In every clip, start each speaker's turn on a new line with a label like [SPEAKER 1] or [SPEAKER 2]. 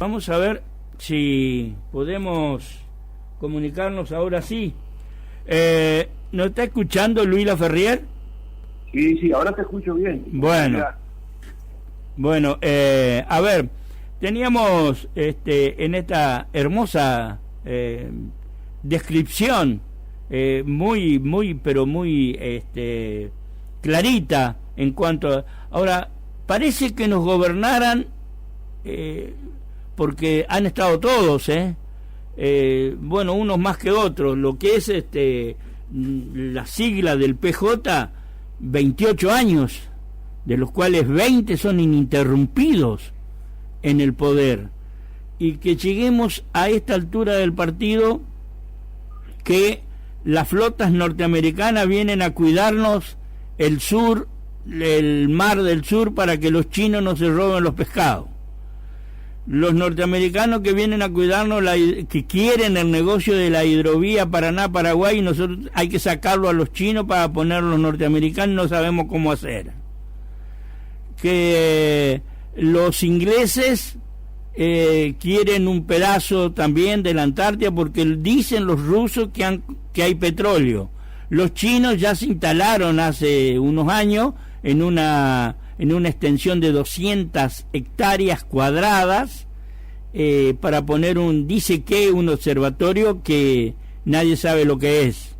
[SPEAKER 1] Vamos a ver si podemos comunicarnos ahora sí. ¿Nos está escuchando Luis Laferrier?
[SPEAKER 2] Sí, ahora te escucho bien.
[SPEAKER 1] Bueno, a ver, teníamos en esta hermosa descripción muy clarita en cuanto a... Ahora, parece que nos gobernaran porque han estado todos, bueno, unos más que otros, lo que es la sigla del PJ, 28 años, de los cuales 20 son ininterrumpidos en el poder, y que lleguemos a esta altura del partido que las flotas norteamericanas vienen a cuidarnos el sur, el mar del sur, para que los chinos no se roben los pescados. Los norteamericanos que vienen a cuidarnos, que quieren el negocio de la hidrovía Paraná-Paraguay, y nosotros hay que sacarlo a los chinos para ponerlo a los norteamericanos, no sabemos cómo hacer. Que los ingleses quieren un pedazo también de la Antártida, porque dicen los rusos que hay petróleo. Los chinos ya se instalaron hace unos años en una extensión de 200 hectáreas cuadradas para poner un observatorio que nadie sabe lo que es.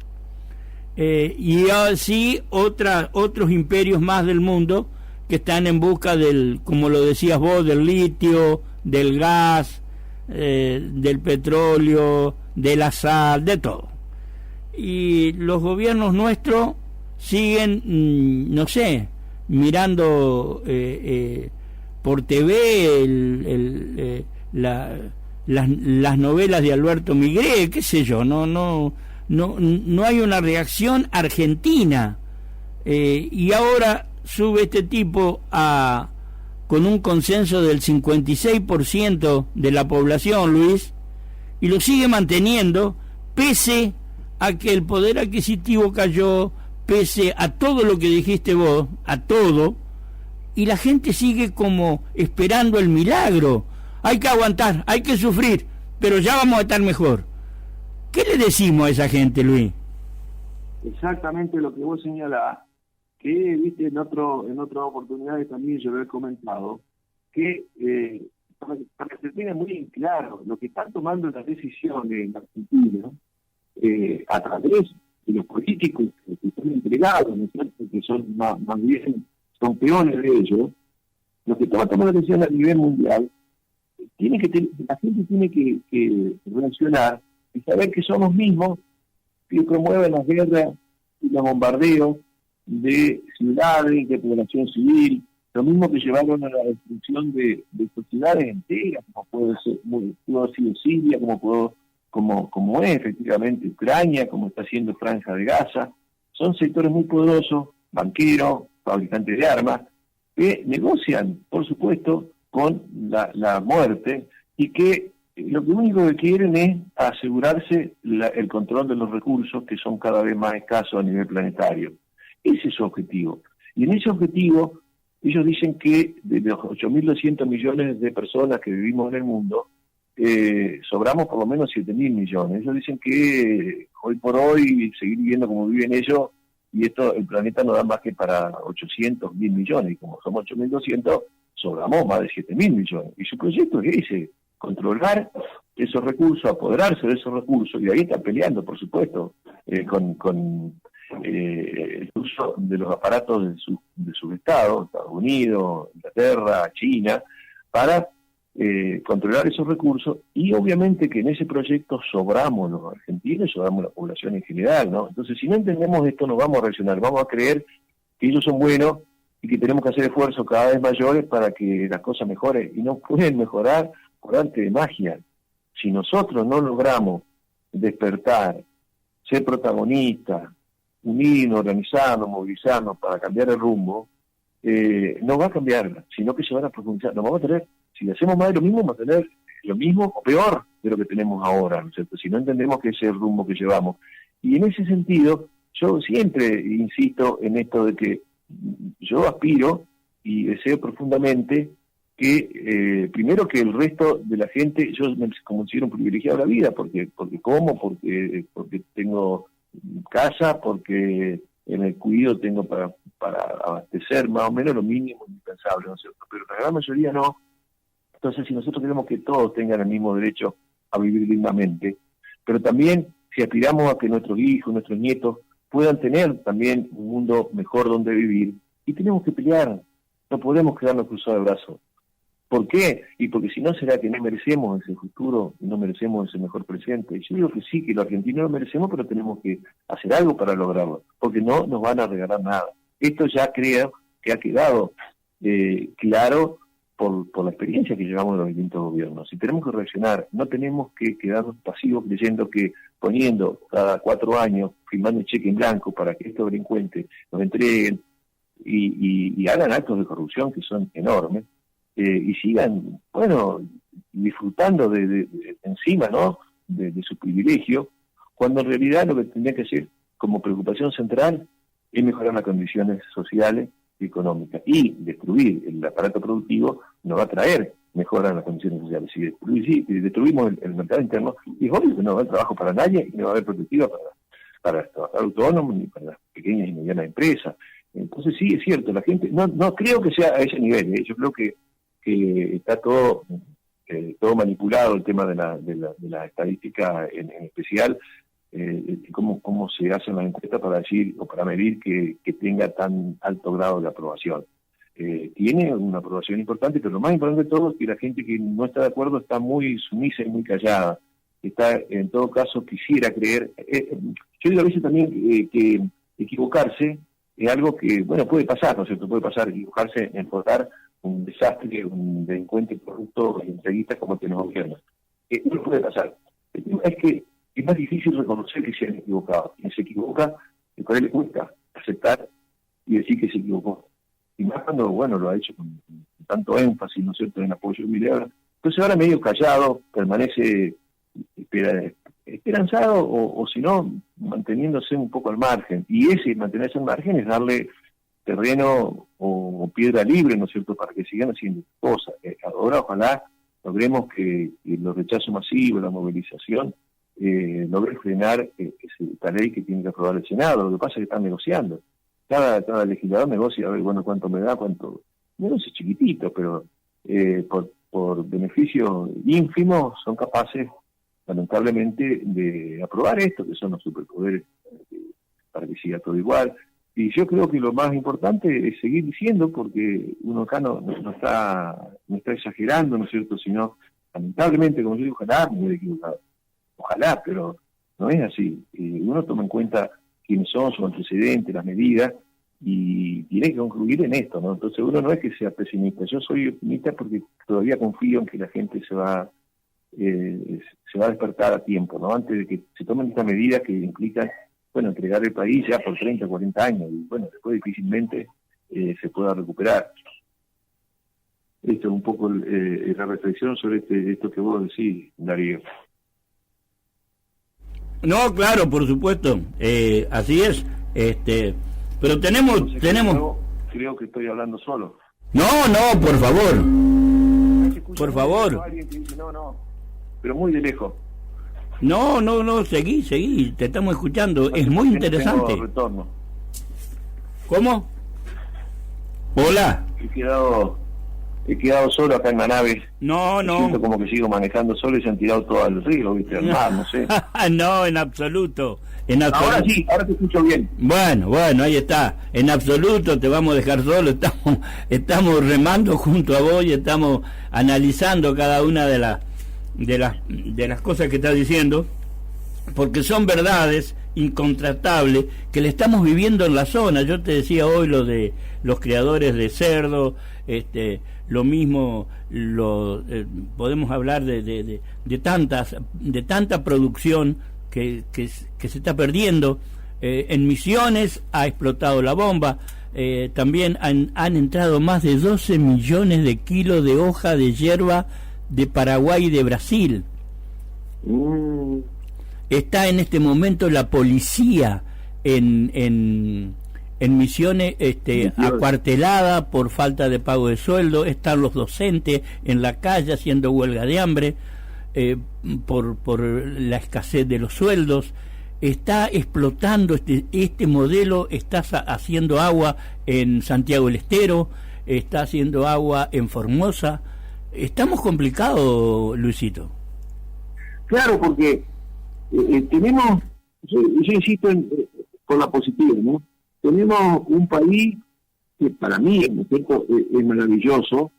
[SPEAKER 1] Y así otros imperios más del mundo que están en busca como lo decías vos, del litio, del gas, del petróleo, de la sal, de todo. Y los gobiernos nuestros siguen, no sé, mirando por TV las novelas de Alberto Migré, qué sé yo, no hay una reacción argentina, y ahora sube este tipo con un consenso del 56% de la población, Luis, y lo sigue manteniendo pese a que el poder adquisitivo cayó, pese a todo lo que dijiste vos, a todo, y la gente sigue como esperando el milagro. Hay que aguantar, hay que sufrir, pero ya vamos a estar mejor. ¿Qué le decimos a esa gente, Luis?
[SPEAKER 2] Exactamente lo que vos señalás, que viste en otras oportunidades también yo lo he comentado, que para que se tenga muy claro lo que están tomando las decisiones en Argentina, a través de los políticos que están entregados, ¿no es cierto?, que son más bien, son peones de ellos, los que toman las decisiones a nivel mundial, la gente tiene que reaccionar y saber que son los mismos que promueven las guerras y los bombardeos de ciudades, de población civil, lo mismo que llevaron a la destrucción de sociedades enteras, como puede ser Siria, como es efectivamente Ucrania, como está haciendo Franja de Gaza. Son sectores muy poderosos, banqueros, fabricantes de armas, que negocian, por supuesto, con la muerte, y que lo único que quieren es asegurarse el control de los recursos, que son cada vez más escasos a nivel planetario. Ese es su objetivo. Y en ese objetivo, ellos dicen que de los 8.200 millones de personas que vivimos en el mundo, sobramos por lo menos 7.000 millones. Ellos dicen que hoy por hoy seguir viviendo como viven ellos, y el planeta no da más que para 800.000 millones, y como somos 8.200, sobramos más de 7.000 millones. Y su proyecto es ese: controlar esos recursos, apoderarse de esos recursos, y ahí están peleando, por supuesto, con el uso de los aparatos de sus estados, Estados Unidos, Inglaterra, China, para controlar esos recursos. Y obviamente que en ese proyecto sobramos los argentinos, sobramos la población en general, ¿no? Entonces, si no entendemos esto, no vamos a reaccionar, vamos a creer que ellos son buenos y que tenemos que hacer esfuerzos cada vez mayores para que las cosas mejoren, y no pueden mejorar por arte de magia. Si nosotros no logramos despertar, ser protagonistas, unirnos, organizarnos, movilizarnos para cambiar el rumbo, no va a cambiar, sino que se van a profundizar. Nos vamos a tener, si hacemos más de lo mismo, vamos a tener lo mismo o peor de lo que tenemos ahora, ¿no es cierto?, si no entendemos que ese es el rumbo que llevamos. Y en ese sentido, yo siempre insisto en esto de que yo aspiro y deseo profundamente que primero que el resto de la gente, yo me considero un privilegiado de la vida, porque como, porque tengo casa, porque en el cuidado tengo para abastecer más o menos lo mínimo indispensable, ¿no es cierto? Pero la gran mayoría no. Entonces, si nosotros queremos que todos tengan el mismo derecho a vivir dignamente, pero también si aspiramos a que nuestros hijos, nuestros nietos puedan tener también un mundo mejor donde vivir, y tenemos que pelear, no podemos quedarnos cruzados de brazos. ¿Por qué? Y porque si no será que no merecemos ese futuro y no merecemos ese mejor presente. Y yo digo que sí, que los argentinos lo merecemos, pero tenemos que hacer algo para lograrlo, porque no nos van a regalar nada. Esto ya creo que ha quedado claro por la experiencia que llevamos en los distintos gobiernos. Y tenemos que reaccionar, no tenemos que quedarnos pasivos creyendo que poniendo cada 4 años, firmando un cheque en blanco para que estos delincuentes nos entreguen y hagan actos de corrupción que son enormes, y sigan, bueno, disfrutando de encima, ¿no?, de su privilegio, cuando en realidad lo que tendría que ser como preocupación central es mejorar las condiciones sociales y económicas, y destruir el aparato productivo no va a traer mejora en las condiciones sociales. Si destruimos el mercado interno, y es obvio que no va a haber trabajo para nadie y no va a haber perspectiva para los trabajadores autónomos ni para las pequeñas y medianas empresas. Entonces sí, es cierto, la gente, no creo que sea a ese nivel, yo creo que está todo manipulado, el tema de la estadística en especial, cómo se hacen las encuestas para decir o para medir que tenga tan alto grado de aprobación. Tiene una aprobación importante, pero lo más importante de todo es que la gente que no está de acuerdo está muy sumisa y muy callada. Está, en todo caso, quisiera creer. Yo digo a veces también que equivocarse es algo que, bueno, puede pasar, ¿no es cierto? Puede pasar, equivocarse en votar un desastre, un delincuente corrupto y entreguista como el que nos gobierna. Eso puede pasar. El tema es que es más difícil reconocer que se han equivocado. Quien se equivoca, por él le cuesta aceptar y decir que se equivocó. Y más cuando, bueno, lo ha hecho con tanto énfasis, ¿no es cierto?, en apoyo militar. Entonces ahora medio callado, permanece esperanzado o si no, manteniéndose un poco al margen. Y ese mantenerse al margen es darle terreno o piedra libre, ¿no es cierto?, para que sigan haciendo cosas. Ahora ojalá logremos que los rechazos masivos, la movilización, logre frenar esta ley que tiene que aprobar el Senado. Lo que pasa es que están negociando. Cada legislador negocia, a ver, bueno, cuánto me da, cuánto... Negocio chiquitito, pero por beneficios ínfimos son capaces, lamentablemente, de aprobar esto, que son los superpoderes, para que siga todo igual. Y yo creo que lo más importante es seguir diciendo, porque uno acá no está exagerando, ¿no es cierto?, sino, lamentablemente, como yo digo, ojalá me hubiera equivocado. Ojalá, pero no es así. Uno toma en cuenta quiénes son, sus antecedentes, las medidas, y tiene que concluir en esto, ¿no? Entonces uno no es que sea pesimista, yo soy optimista porque todavía confío en que la gente se va a despertar a tiempo, ¿no? Antes de que se tomen estas medidas que implican, bueno, entregar el país ya por 30, 40 años, y bueno, después difícilmente se pueda recuperar. Esto es un poco la reflexión sobre esto que vos decís, Darío.
[SPEAKER 1] No, claro, por supuesto, así es, pero tenemos...
[SPEAKER 2] Creo que estoy hablando solo.
[SPEAKER 1] No, por favor. Por favor.
[SPEAKER 2] Alguien que dice, no, pero muy de lejos.
[SPEAKER 1] No, seguí, te estamos escuchando, es muy interesante.
[SPEAKER 2] Retorno.
[SPEAKER 1] ¿Cómo? Hola. He quedado solo acá en la nave. No. Siento como que sigo manejando solo y se han tirado todo al río, ¿viste? Al mar, no sé. No, en absoluto.
[SPEAKER 2] Ahora sí, ahora te escucho bien.
[SPEAKER 1] Bueno, ahí está. En absoluto te vamos a dejar solo. Estamos remando junto a vos y estamos analizando cada una de las cosas que estás diciendo, porque son verdades incontratables que le estamos viviendo en la zona. Yo te decía hoy lo de los criadores de cerdo, lo mismo podemos hablar de tanta producción que se está perdiendo. En Misiones ha explotado la bomba. También han entrado más de 12 millones de kilos de hoja de hierba de Paraguay y de Brasil. Está en este momento la policía en en Misiones acuartelada por falta de pago de sueldo, están los docentes en la calle haciendo huelga de hambre por la escasez de los sueldos. Está explotando este modelo, está haciendo agua en Santiago del Estero, está haciendo agua en Formosa. Estamos complicados, Luisito.
[SPEAKER 2] Claro, porque tenemos, yo insisto con la positiva, ¿no? Tenemos un país que para mí, ¿no es cierto?, es maravilloso,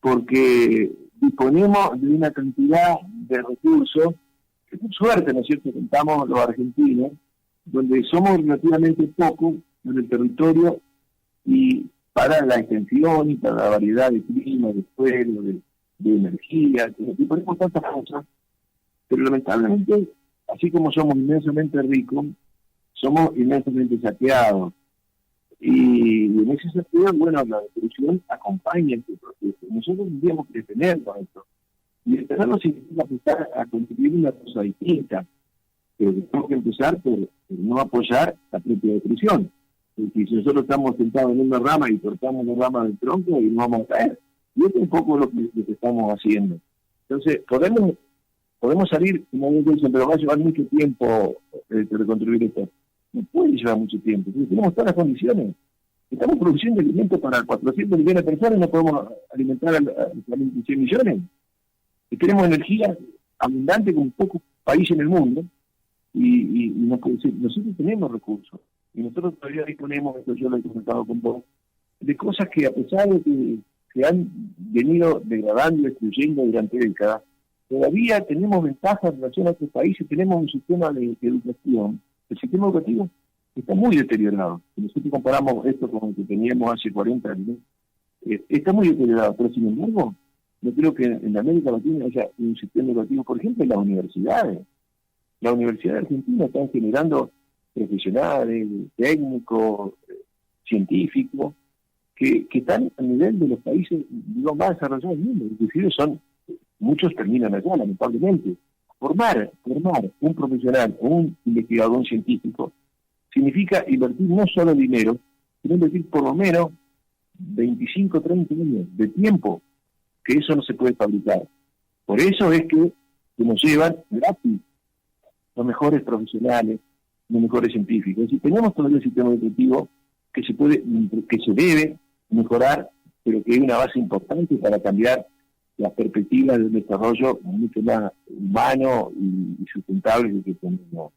[SPEAKER 2] porque disponemos de una cantidad de recursos que por suerte, ¿no es cierto?, contamos los argentinos, donde somos relativamente pocos en el territorio y para la extensión y para la variedad de clima, de suelo, de energía, y ponemos tantas cosas, pero lamentablemente, así como somos inmensamente ricos, somos inmensamente saqueados. Y en ese sentido, bueno, la destrucción acompaña este proceso. Nosotros tendríamos que detenernos esto. Y detenernos significa empezar a construir una cosa distinta. Pero tenemos que empezar por no apoyar la propia destrucción. Porque si nosotros estamos sentados en una rama y cortamos la rama del tronco y nos vamos a caer. Y esto es un poco lo que estamos haciendo. Entonces, podemos salir, como dicen, pero va a llevar mucho tiempo reconstruir esto. No puede llevar mucho tiempo. Entonces, tenemos todas las condiciones. Estamos produciendo alimentos para 400 millones de personas y no podemos alimentar a 100 millones. Y tenemos energía abundante con pocos países en el mundo y nosotros tenemos recursos. Y nosotros todavía disponemos, esto yo lo he comentado con vos, de cosas que a pesar de que se han venido degradando y destruyendo durante décadas, todavía tenemos ventajas en relación a otros países. Tenemos un sistema de educación. El sistema educativo está muy deteriorado. Si nosotros comparamos esto con el que teníamos hace 40 años, está muy deteriorado. Pero sin embargo, yo creo que en América Latina haya un sistema educativo, por ejemplo, en las universidades. Las universidades argentinas están generando profesionales, técnicos, científicos, que están a nivel de los países más desarrollados del mundo. Inclusive muchos terminan allá, lamentablemente. Formar un profesional o un investigador, un científico, significa invertir no solo dinero, sino invertir por lo menos 25, 30 años de tiempo, que eso no se puede fabricar. Por eso es que nos llevan gratis los mejores profesionales, los mejores científicos. Y tenemos todavía un sistema educativo que se debe mejorar, pero que hay una base importante para cambiar las perspectivas del desarrollo mucho más humano y sustentable que tenemos.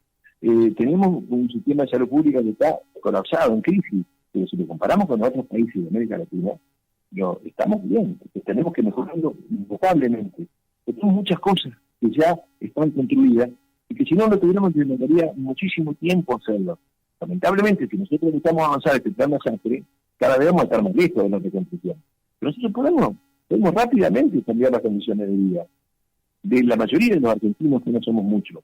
[SPEAKER 2] Tenemos un sistema de salud pública que está colapsado, en crisis, pero si lo comparamos con otros países de América Latina, estamos bien, porque tenemos que mejorarlo notablemente. Tenemos muchas cosas que ya están construidas y que si no lo tuviéramos, nos demoraría muchísimo tiempo hacerlo. Lamentablemente, si nosotros necesitamos avanzar este plan desastre, cada vez vamos a estar más lejos de la reconstrucción. Pero nosotros podemos rápidamente cambiar las condiciones de vida de la mayoría de los argentinos, que no somos muchos,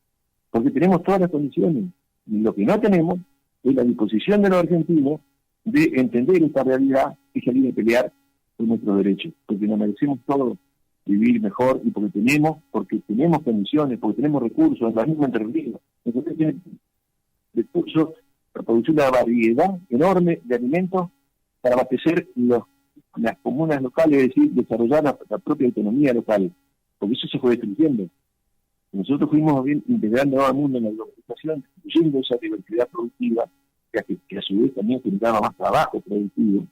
[SPEAKER 2] porque tenemos todas las condiciones. Y lo que no tenemos es la disposición de los argentinos de entender esta realidad y salir a pelear por nuestros derechos, porque nos merecemos todos vivir mejor y porque tenemos condiciones, porque tenemos recursos, la misma Entre Ríos. Nosotros tenemos recursos para producir una variedad enorme de alimentos para abastecer las comunas locales, es decir, desarrollar la propia autonomía local, porque eso se fue destruyendo. Nosotros fuimos bien integrando al mundo en la globalización, destruyendo esa diversidad productiva, que a su vez también generaba más trabajo productivo,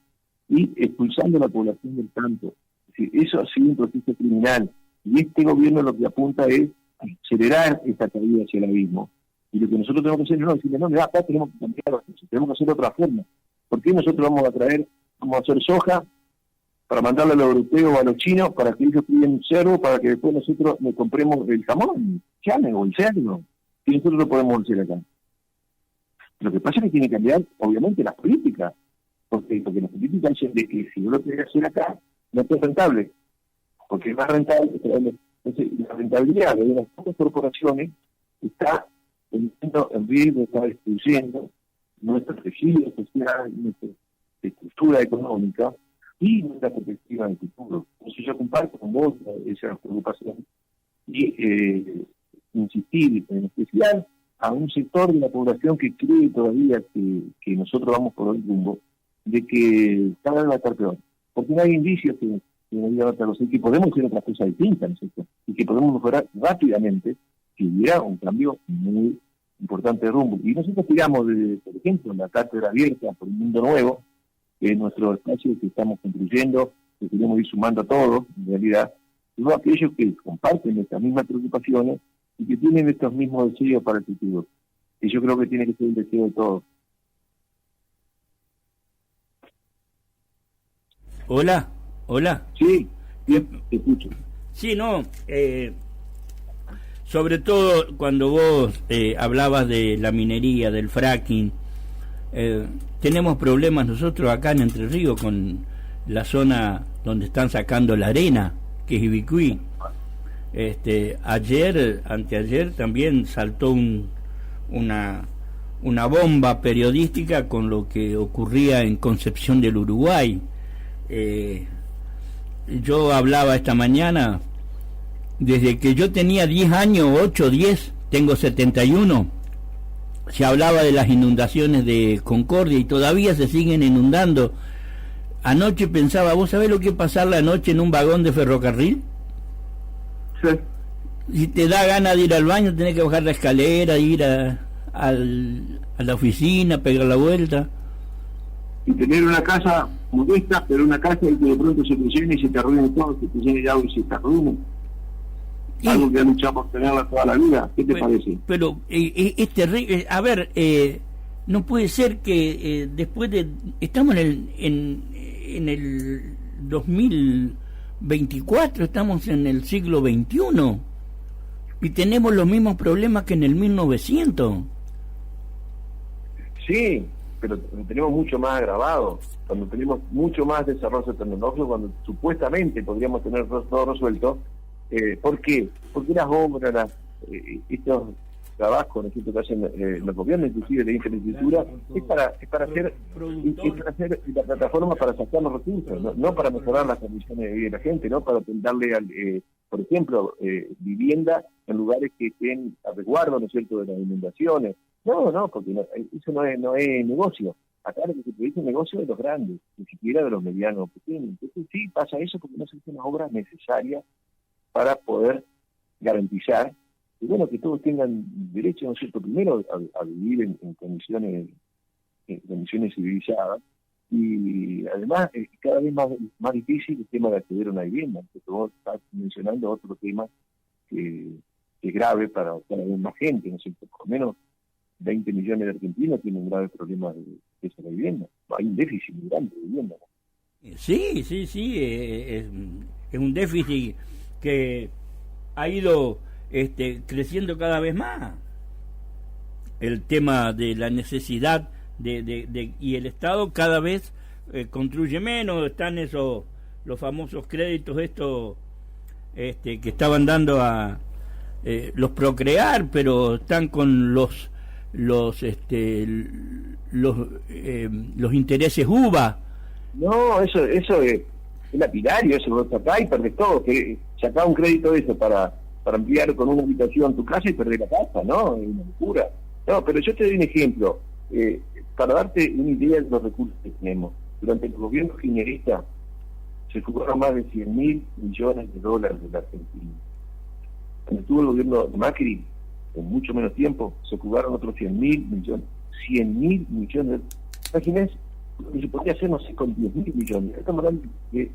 [SPEAKER 2] y expulsando a la población del campo. Es decir, eso ha sido un proceso criminal, y este gobierno lo que apunta es acelerar esta caída hacia el abismo. Y lo que nosotros tenemos que hacer es decirle, mira, acá tenemos que cambiar las cosas, tenemos que hacer de otra forma. ¿Por qué nosotros vamos a hacer soja para mandarle a los europeos o a los chinos para que ellos críen un cerdo para que después nosotros nos compremos el jamón, chame o el cerdo, y nosotros lo podemos hacer acá? Lo que pasa es que tiene que cambiar, obviamente, las políticas, porque las políticas dicen de que si yo lo quería hacer acá, no es rentable, porque es más rentable. Entonces, la rentabilidad de las pocas corporaciones está en riesgo, está destruyendo nuestra tejido social, nuestra estructura económica y nuestra perspectiva de futuro. Entonces yo comparto con vos esa preocupación y insistir en especial a un sector de la población que cree todavía que nosotros vamos por el rumbo, de que cada vez va a estar peor. Porque no hay indicios que la vida va a estar así, que podemos hacer otras cosas distintas, ¿no es cierto? Y que podemos mejorar rápidamente si hubiera un cambio muy importante de rumbo. Y nosotros tiramos, por ejemplo, la cátedra abierta por un mundo nuevo, que es nuestro espacio que estamos construyendo, que queremos ir sumando a todos, en realidad, y a aquellos que comparten estas mismas preocupaciones y que tienen estos mismos deseos para el futuro. Y yo creo que tiene que ser el deseo de todos.
[SPEAKER 1] Hola, hola.
[SPEAKER 2] Sí, te escucho.
[SPEAKER 1] Sí, no, sobre todo cuando vos hablabas de la minería, del fracking, tenemos problemas nosotros acá en Entre Ríos con la zona donde están sacando la arena, que es Ibicuí. Anteayer también saltó una bomba periodística con lo que ocurría en Concepción del Uruguay. Yo hablaba esta mañana, desde que yo tenía 10 años, 8, 10, tengo 71, se hablaba de las inundaciones de Concordia y todavía se siguen inundando. Anoche pensaba, ¿vos sabés lo que es pasar la noche en un vagón de ferrocarril?
[SPEAKER 2] Sí.
[SPEAKER 1] Si te da ganas de ir al baño, tenés que bajar la escalera, ir a la oficina, pegar la vuelta.
[SPEAKER 2] Y tener una casa modesta, pero una casa y que de pronto se te llene y se te arruine todo, se te llene de agua y se te arruine. Algo que ha luchado por tenerla toda la vida. ¿Qué te parece?
[SPEAKER 1] Pero es terrible. A ver, no puede ser que después de... Estamos en el 2024, estamos en el siglo XXI y tenemos los mismos problemas que en el 1900.
[SPEAKER 2] Sí, pero tenemos mucho más agravado, cuando tenemos mucho más desarrollo tecnológico, cuando supuestamente podríamos tener todo resuelto. ¿Por qué? Porque las obras, estos trabajos, ¿no es cierto?, que hacen los gobiernos, inclusive de infraestructura, es para hacer la plataforma para sacar los recursos, no para mejorar las condiciones de vida de la gente, no para darle, por ejemplo, vivienda en lugares que estén a resguardo, ¿no es cierto?, de las inundaciones. No, porque eso no es negocio. Acá lo que se produce es negocio de los grandes, ni siquiera de los medianos pequeños. Entonces sí pasa eso porque no se hacen las obras necesarias para poder garantizar y bueno, que todos tengan derecho, ¿no es cierto?, primero a vivir en condiciones civilizadas, y además cada vez más difícil el tema de acceder a una vivienda, porque vos estás mencionando otro tema que es grave para cada vez más gente, ¿no es cierto?, por lo menos 20 millones de argentinos tienen graves problemas de acceso a la vivienda. Hay un déficit muy grande de vivienda, ¿no?
[SPEAKER 1] Sí, es un déficit que ha ido creciendo cada vez más. El tema de la necesidad y el Estado cada vez construye menos. Están los famosos créditos estos que estaban dando a los Procrear, pero están con los intereses UVA.
[SPEAKER 2] No, eso es lapidario, eso lo sacás y perdés todo. Que sacás un crédito de eso para ampliar con una habitación tu casa y perdés la casa, ¿no? Es una locura. No, pero yo te doy un ejemplo, para darte una idea de los recursos que tenemos. Durante el gobierno kirchnerista se fugaron más de 100.000 millones de dólares de la Argentina. Cuando estuvo el gobierno de Macri, en mucho menos tiempo, se fugaron otros 100.000 millones. 100.000 millones. Imagínense lo que se podría hacer, no sé, con 10.000 millones. Estamos hablando de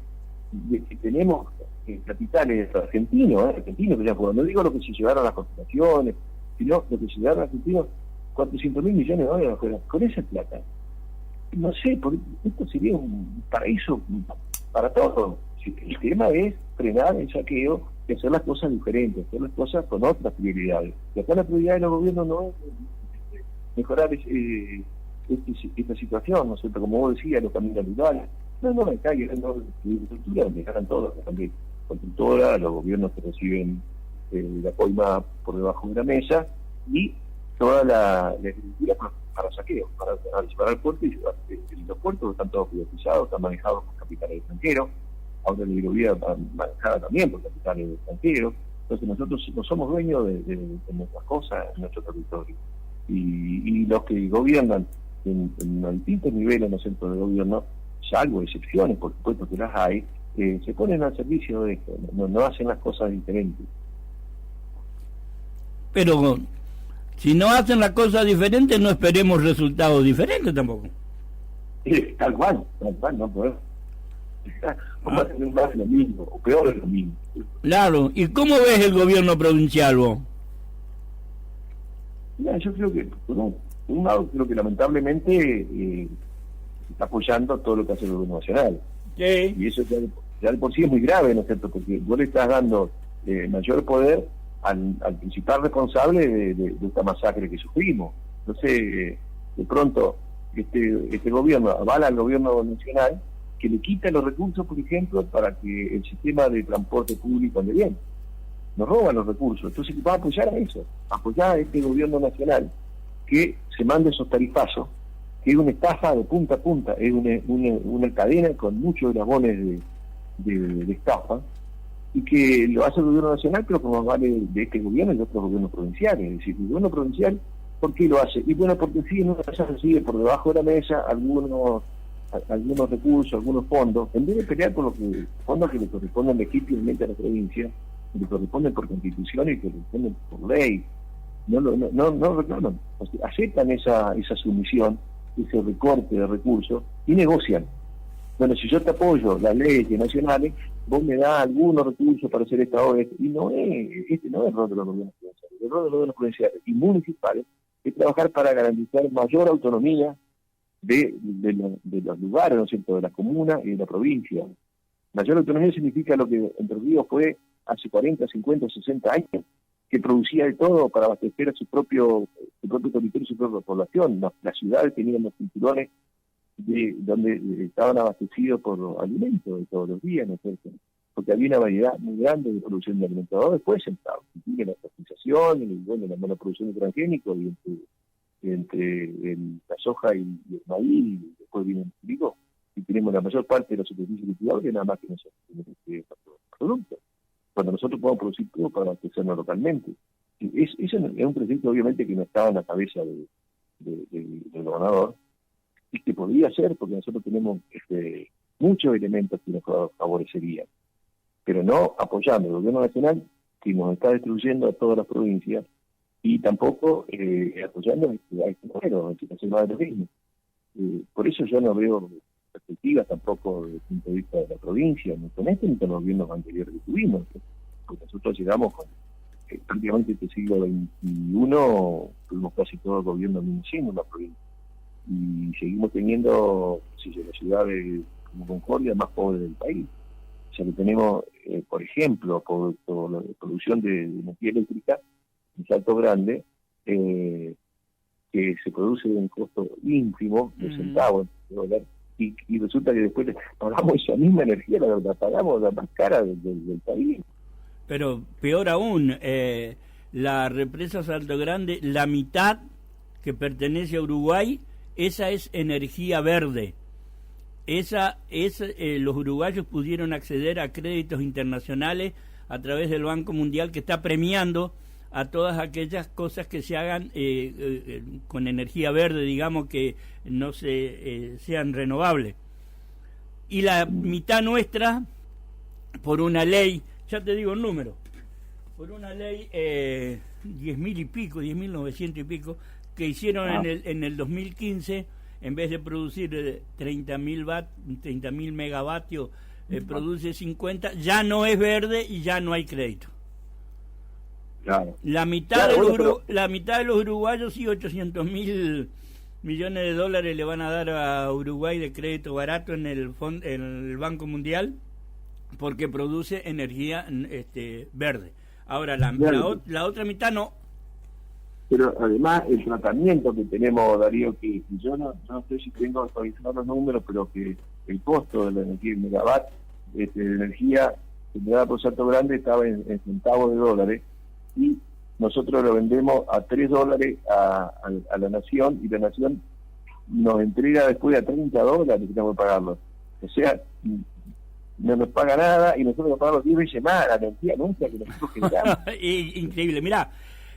[SPEAKER 2] que tenemos capitales argentinos, que ya fueron. No digo lo que se llevaron a las corporaciones, sino lo que se llevaron a argentinos, 400.000 millones de dólares afuera. Con esa plata, no sé, esto sería un paraíso para todos. El tema es frenar el saqueo y hacer las cosas diferentes, hacer las cosas con otras prioridades. Y acá la prioridad de los gobiernos no es mejorar esta situación, ¿no es cierto? Como vos decías, los caminos rurales. No, acá hay una agricultura donde ganan todos, también constructoras, los gobiernos que reciben la coima por debajo de la mesa, y toda la agricultura para saqueo, para llevar al puerto y llevar. Los puertos están todos privatizados, están manejados por capitales extranjeros, ahora la hidrovía está manejada también por capitales extranjeros. Entonces nosotros no somos dueños de nuestras cosas en nuestro territorio. y los que gobiernan en los distintos niveles en los centros de gobierno, salvo excepciones, por supuesto que las hay, se ponen al servicio de esto, no hacen las cosas diferentes.
[SPEAKER 1] Pero si no hacen las cosas diferentes, no esperemos resultados diferentes tampoco.
[SPEAKER 2] Tal cual, no podemos. Vamos a tener más de lo mismo, o peor de lo mismo.
[SPEAKER 1] Claro, ¿y cómo ves el gobierno provincial vos?
[SPEAKER 2] Mira, yo creo que, por un lado, creo que lamentablemente está apoyando todo lo que hace el gobierno nacional.
[SPEAKER 1] Sí.
[SPEAKER 2] Y eso ya de por sí es muy grave, ¿no es cierto? Porque vos le estás dando mayor poder al principal responsable de esta masacre que sufrimos. Entonces, de pronto, este gobierno avala al gobierno nacional, que le quita los recursos, por ejemplo, para que el sistema de transporte público ande bien. Nos roban los recursos. Entonces va a apoyar a eso, apoyar a este gobierno nacional que se mande esos tarifazos, que es una estafa de punta a punta, es una cadena con muchos dragones de estafa, y que lo hace el gobierno nacional, pero como vale de este gobierno y de otros gobiernos provinciales. Es decir, el gobierno provincial, ¿por qué lo hace? Y bueno, porque sigue por debajo de la mesa algunos recursos, algunos fondos, en vez de pelear por los fondos que le corresponden legítimamente a la provincia, que le corresponden por constitución y que le corresponden por ley. No reclaman, o sea, aceptan esa sumisión, ese recorte de recursos y negocian. Bueno, si yo te apoyo las leyes nacionales, vos me das algunos recursos para hacer esta obra, y no es el rol de los gobiernos provinciales. El rol de los gobiernos provinciales y municipales es trabajar para garantizar mayor autonomía de los lugares, ¿no es cierto?, de la comuna y de la provincia. Mayor autonomía significa lo que Entre Ríos fue hace 40, 50, 60 años, que producía de todo para abastecer a su propio territorio y su propia población. Las ciudades tenían los cinturones donde estaban abastecidos por alimentos de todos los días, ¿no es cierto?, porque había una variedad muy grande de producción de alimentos. Después sentados, incluye la fertilización, la monoproducción de transgénicos, y entre la soja y el maíz, y después viene el trigo, y tenemos la mayor parte de los superficies cultivables nada más que nosotros tenemos productos, cuando nosotros podemos producir todo para abastecernos localmente. Eso es un proyecto obviamente que no estaba en la cabeza del gobernador, y que podría ser, porque nosotros tenemos muchos elementos que nos favorecerían, pero no apoyando el gobierno nacional, que nos está destruyendo a todas las provincias, y tampoco apoyando a este número, que no se va de lo mismo. Por eso yo no veo perspectivas tampoco desde el punto de vista de la provincia, ni con este ni con los gobiernos anteriores que tuvimos, porque nosotros llegamos con prácticamente este siglo XXI, tuvimos casi todo el gobierno en la provincia, y seguimos teniendo la ciudad como Concordia más pobre del país. O sea que tenemos, por ejemplo, por la producción de energía eléctrica en Salto Grande, que se produce de un costo ínfimo de centavos de dólar, y resulta que después pagamos esa misma energía, la pagamos la más cara del país.
[SPEAKER 1] Pero peor aún, la represa Salto Grande, la mitad que pertenece a Uruguay, esa es energía verde. Los uruguayos pudieron acceder a créditos internacionales a través del Banco Mundial, que está premiando a todas aquellas cosas que se hagan con energía verde, digamos, que no sean renovables. Y la mitad nuestra, por una ley, ya te digo el número, por una ley 10.000 y pico, 10.900 y pico, que hicieron en el 2015, en vez de producir 30.000 megavatios, produce 50, ya no es verde y ya no hay crédito.
[SPEAKER 2] Claro.
[SPEAKER 1] La mitad de los uruguayos, sí, 800.000 millones de dólares le van a dar a Uruguay de crédito barato en el Banco Mundial, porque produce energía verde. Ahora, la otra mitad no.
[SPEAKER 2] Pero además el tratamiento que tenemos, Darío, que yo no sé si tengo actualizados los números, pero que el costo de la energía en megawatt de energía generada por Salto Grande estaba en centavos de dólares, y nosotros lo vendemos a $3 a la Nación, y la Nación nos entrega después a $30 que tenemos que pagarlo. O sea, no nos paga nada, y nosotros nos pagamos 10 veces más la energía nuestra que nosotros generamos.
[SPEAKER 1] Increíble. Mirá,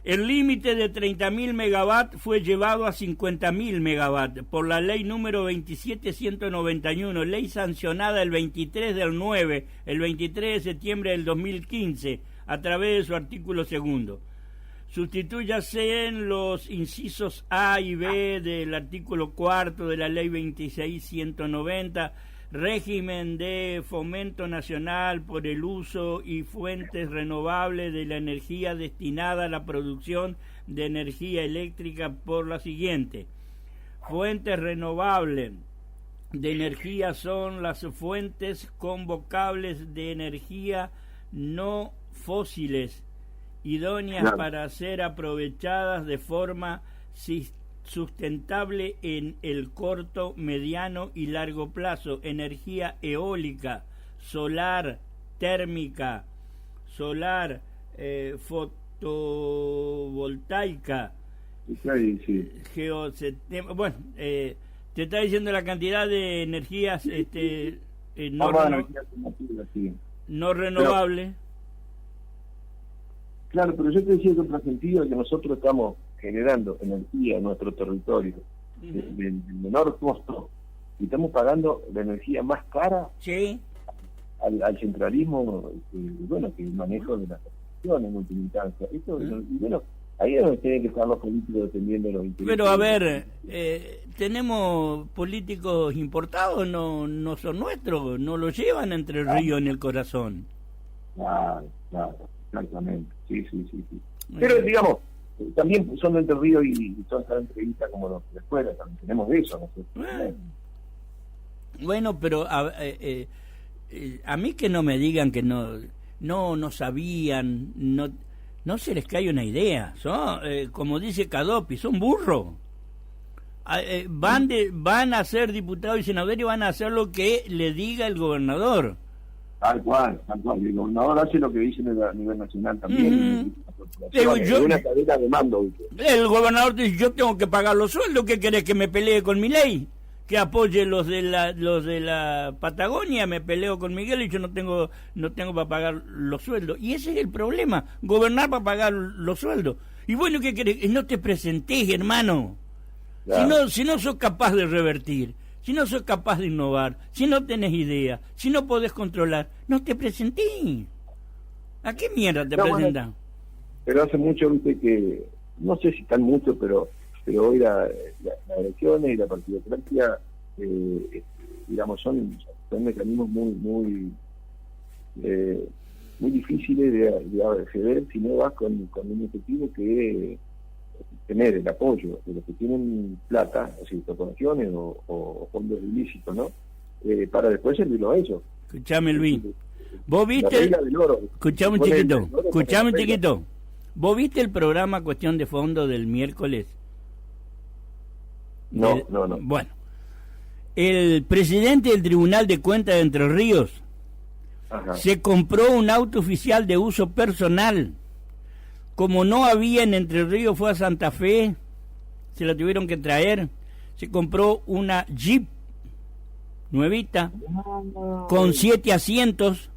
[SPEAKER 1] El límite de 30.000 megawatts fue llevado a 50.000 megawatts por la ley número 27191, ley sancionada el 23 del 9, el 23 de septiembre del 2015, a través de su artículo segundo. Sustitúyase en los incisos A y B del artículo cuarto de la ley 26190, régimen de fomento nacional por el uso y fuentes renovables de la energía destinada a la producción de energía eléctrica por la siguiente. Fuentes renovables de energía son las fuentes convocables de energía no fósiles, idóneas para ser aprovechadas de forma sustentable en el corto, mediano y largo plazo. Energía eólica, solar, térmica, solar, fotovoltaica, bueno, te está diciendo la cantidad de energías no renovables.
[SPEAKER 2] Claro, pero yo te decía con otro sentido que nosotros estamos generando energía en nuestro territorio de menor costo y estamos pagando la energía más cara al centralismo, bueno, que el manejo de las construcciones en última instancia. Esto, bueno, ahí es donde tienen que estar los políticos defendiendo los intereses.
[SPEAKER 1] Pero a ver, tenemos políticos importados, no son nuestros, no los llevan entre el río en el corazón.
[SPEAKER 2] Claro, exactamente, sí. Pero digamos, también son de Entre Ríos y son tan entrevistas como los de afuera, también tenemos de eso, ¿no?
[SPEAKER 1] Bueno, pero a mí que no me digan que no sabían, no se les cae una idea, son, como dice Cadopi, son burros. Van a ser diputados y senadores y van a hacer lo que le diga el gobernador.
[SPEAKER 2] Tal cual. El gobernador hace lo que dicen a nivel nacional también. Una cadena de mando.
[SPEAKER 1] El gobernador dice, yo tengo que pagar los sueldos, ¿qué querés que me pelee con mi ley? Que apoye los de la Patagonia, me peleo con Miguel y yo no tengo para pagar los sueldos. Y ese es el problema, gobernar para pagar los sueldos. Y bueno, ¿qué querés? No te presentés, hermano. Claro. Si no sos capaz de revertir, si no sos capaz de innovar, si no tenés idea, si no podés controlar, no te presentés. ¿A qué mierda te presentás?
[SPEAKER 2] Bueno, pero hace mucho, viste, que, no sé si tan mucho, pero hoy las elecciones y la partidocracia, digamos, son mecanismos muy difíciles de acceder si no vas con un objetivo que es tener el apoyo de los que tienen plata, es decir, corporaciones o fondos ilícitos, ¿no? Para después servirlo a ellos.
[SPEAKER 1] Escuchame, Luis. ¿Vos viste? Escuchame un chiquito. ¿Vos viste el programa Cuestión de Fondo del miércoles?
[SPEAKER 2] No.
[SPEAKER 1] Bueno, el presidente del Tribunal de Cuentas de Entre Ríos se compró un auto oficial de uso personal. Como no había en Entre Ríos, fue a Santa Fe, se la tuvieron que traer. Se compró una Jeep nuevita, con 7 asientos,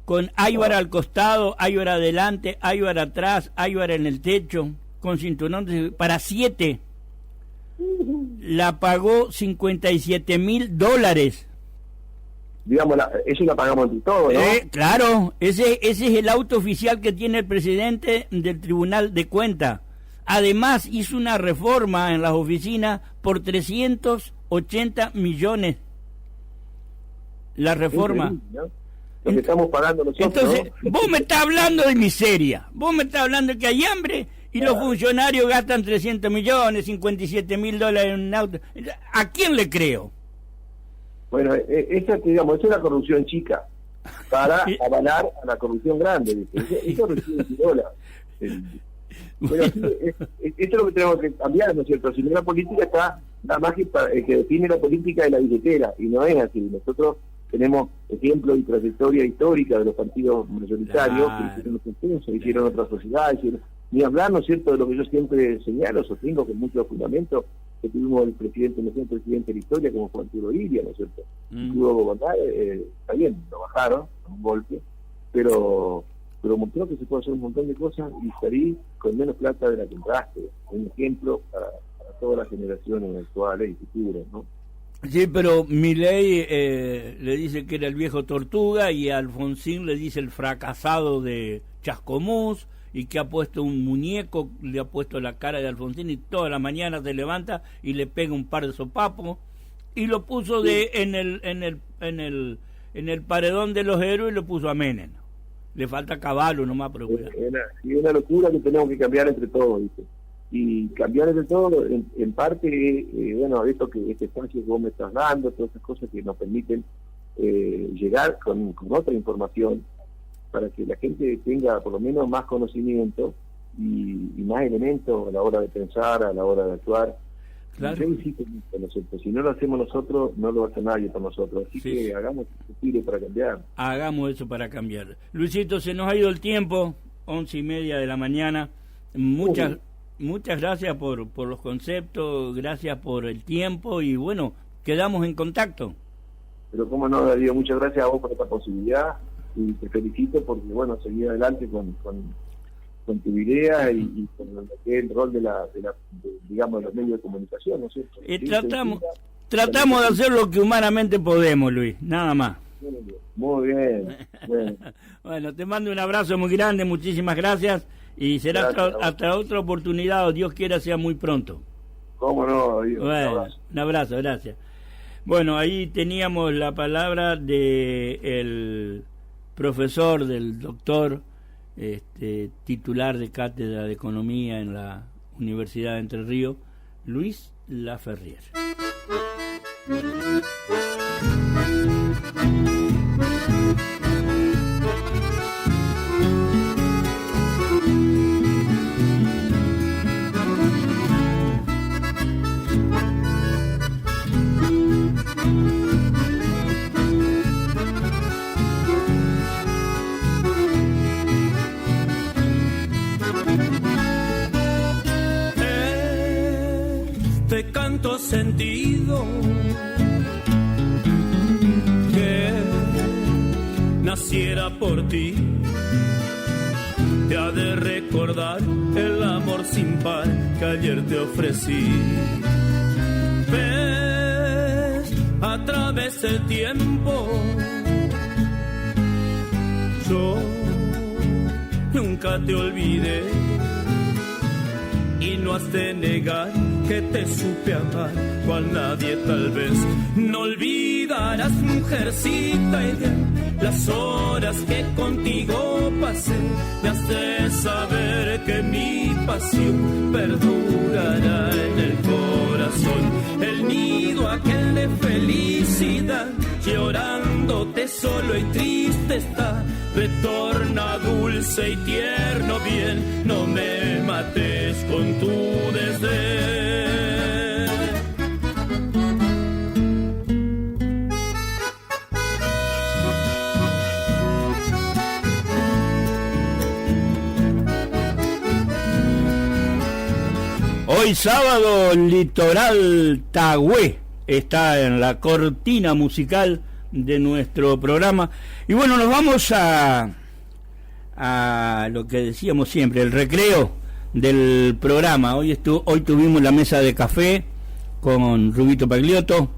[SPEAKER 1] con aybar al costado, aybar adelante, aybar atrás, aybar en el techo, con cinturón para 7. La pagó $57,000.
[SPEAKER 2] Digamos, eso la pagamos entre todos, ¿no?
[SPEAKER 1] Claro, ese es el auto oficial que tiene el presidente del Tribunal de Cuentas. Además, hizo una reforma en las oficinas por 380 millones. La reforma.
[SPEAKER 2] Lo que estamos pagando nosotros.
[SPEAKER 1] Entonces, vos me estás hablando de miseria. Vos me estás hablando de que hay hambre y los funcionarios gastan 300 millones, $57,000 en un auto. ¿A quién le creo?
[SPEAKER 2] Bueno, esa es la corrupción chica para avalar a la corrupción grande. Eso recibe $100. Pero esto es lo que tenemos que cambiar, ¿no es cierto? Si no, la política está nada más que define la política de la billetera, y no es así. Nosotros tenemos ejemplos y trayectoria histórica de los partidos mayoritarios que hicieron los consensos, hicieron otras sociedades, ni hablar, ¿no es cierto?, de lo que yo siempre señalo, sostengo con muchos fundamentos, que tuvimos el presidente, no sé, el presidente de la historia, como fue Arturo Illia, ¿no es cierto? Pudo gobernar, está bien, lo bajaron, un golpe, pero pero mostró que se puede hacer un montón de cosas y salir con menos plata de la que entraste. Un ejemplo para todas las generaciones actuales y futuras, ¿no?
[SPEAKER 1] Sí, pero Milei le dice que era el viejo Tortuga y a Alfonsín le dice el fracasado de Chascomús, y que ha puesto un muñeco, le ha puesto la cara de Alfonsín y toda la mañana se levanta y le pega un par de sopapos y lo puso en el paredón de los héroes, lo puso a Menem. Le falta caballo nomás, pero cuidado.
[SPEAKER 2] Es una locura que tenemos que cambiar entre todos, ¿viste? Y cambiar entre todos, en parte, bueno, esto que este espacio que vos me estás dando, todas esas cosas que nos permiten llegar con otra información, para que la gente tenga por lo menos más conocimiento y más elementos a la hora de pensar, a la hora de actuar.
[SPEAKER 1] Claro.
[SPEAKER 2] Yo insisto con nosotros, si no lo hacemos nosotros, no lo va a hacer nadie por nosotros, así
[SPEAKER 1] sí,
[SPEAKER 2] que hagamos lo posible para cambiar.
[SPEAKER 1] Hagamos eso para cambiar. Luisito, se nos ha ido el tiempo, 11:30 de la mañana. Muchas gracias por los conceptos, gracias por el tiempo y bueno, quedamos en contacto.
[SPEAKER 2] Pero cómo no, Darío, muchas gracias a vos por esta posibilidad y te felicito porque bueno, seguí adelante con tu idea y con el rol de digamos, de los medios de comunicación, ¿no es cierto?
[SPEAKER 1] Y tratamos de hacer lo que humanamente podemos, Luis, nada más.
[SPEAKER 2] Muy bien. Bueno.
[SPEAKER 1] Bueno, te mando un abrazo muy grande, muchísimas gracias y será hasta otra oportunidad, o Dios quiera sea muy pronto.
[SPEAKER 2] ¿Cómo no, Dios?
[SPEAKER 1] Bueno, un abrazo, gracias. Bueno, ahí teníamos la palabra de el profesor, del doctor, titular de cátedra de Economía en la Universidad de Entre Ríos, Luis Laferrier.
[SPEAKER 3] Este canto sentido que naciera por ti te ha de recordar el amor sin par que ayer te ofrecí. Ves a través del tiempo, yo nunca te olvidé y no has de negar que te supe amar, cual nadie tal vez. No olvidarás, mujercita, las horas que contigo pasé. Me has de saber que mi pasión perdurará en el corazón. El nido aquel de felicidad, llorándote solo y triste está. Retorna dulce y tierno bien, no me mates con tu desdén.
[SPEAKER 1] Hoy sábado, Litoral Tagüé está en la cortina musical de nuestro programa. Y bueno, nos vamos a lo que decíamos siempre, el recreo del programa. Hoy tuvimos la mesa de café con Rubito Pagliotto,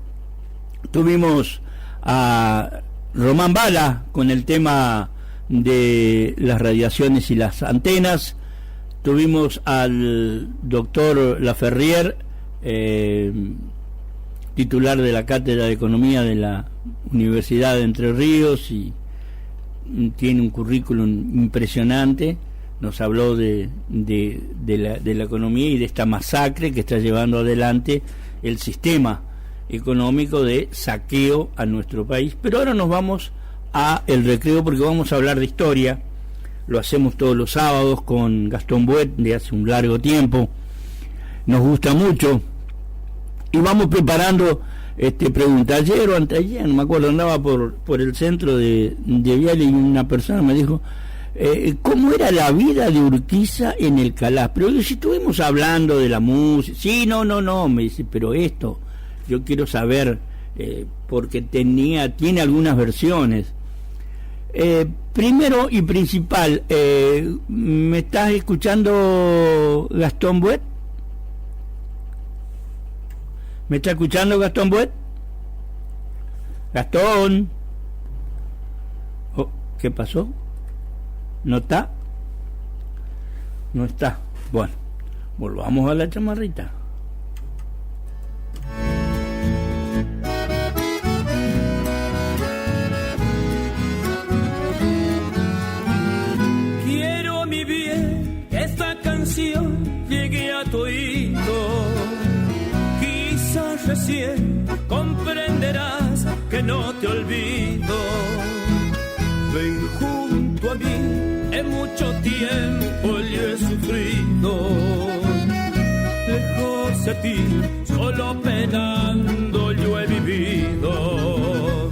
[SPEAKER 1] tuvimos a Román Bala con el tema de las radiaciones y las antenas, tuvimos al doctor Laferrier, titular de la Cátedra de Economía de la Universidad de Entre Ríos, y tiene un currículum impresionante. Nos habló de la economía y de esta masacre que está llevando adelante el sistema económico de saqueo a nuestro país. Pero ahora nos vamos a el recreo porque vamos a hablar de historia. Lo hacemos todos los sábados con Gastón Buet de hace un largo tiempo. Nos gusta mucho y vamos preparando pregunta. Ayer o anteayer, no me acuerdo, andaba por el centro de Viale y una persona me dijo ¿cómo era la vida de Urquiza en el Calaf? Pero si estuvimos hablando de la música, sí, no, me dice, pero esto yo quiero saber porque tiene algunas versiones. Primero y principal, ¿me estás escuchando, Gastón Buet? ¿Me está escuchando, Gastón Buet? Gastón. Oh, ¿qué pasó? ¿No está? No está. Bueno, volvamos a la chamarrita.
[SPEAKER 3] Quiero, mi bien, que esta canción llegue a tu oído. Quizás recién comprenderás que no te olvido. Ven junto a mí, en mucho tiempo yo he sufrido. Lejos de ti, solo penando yo he vivido.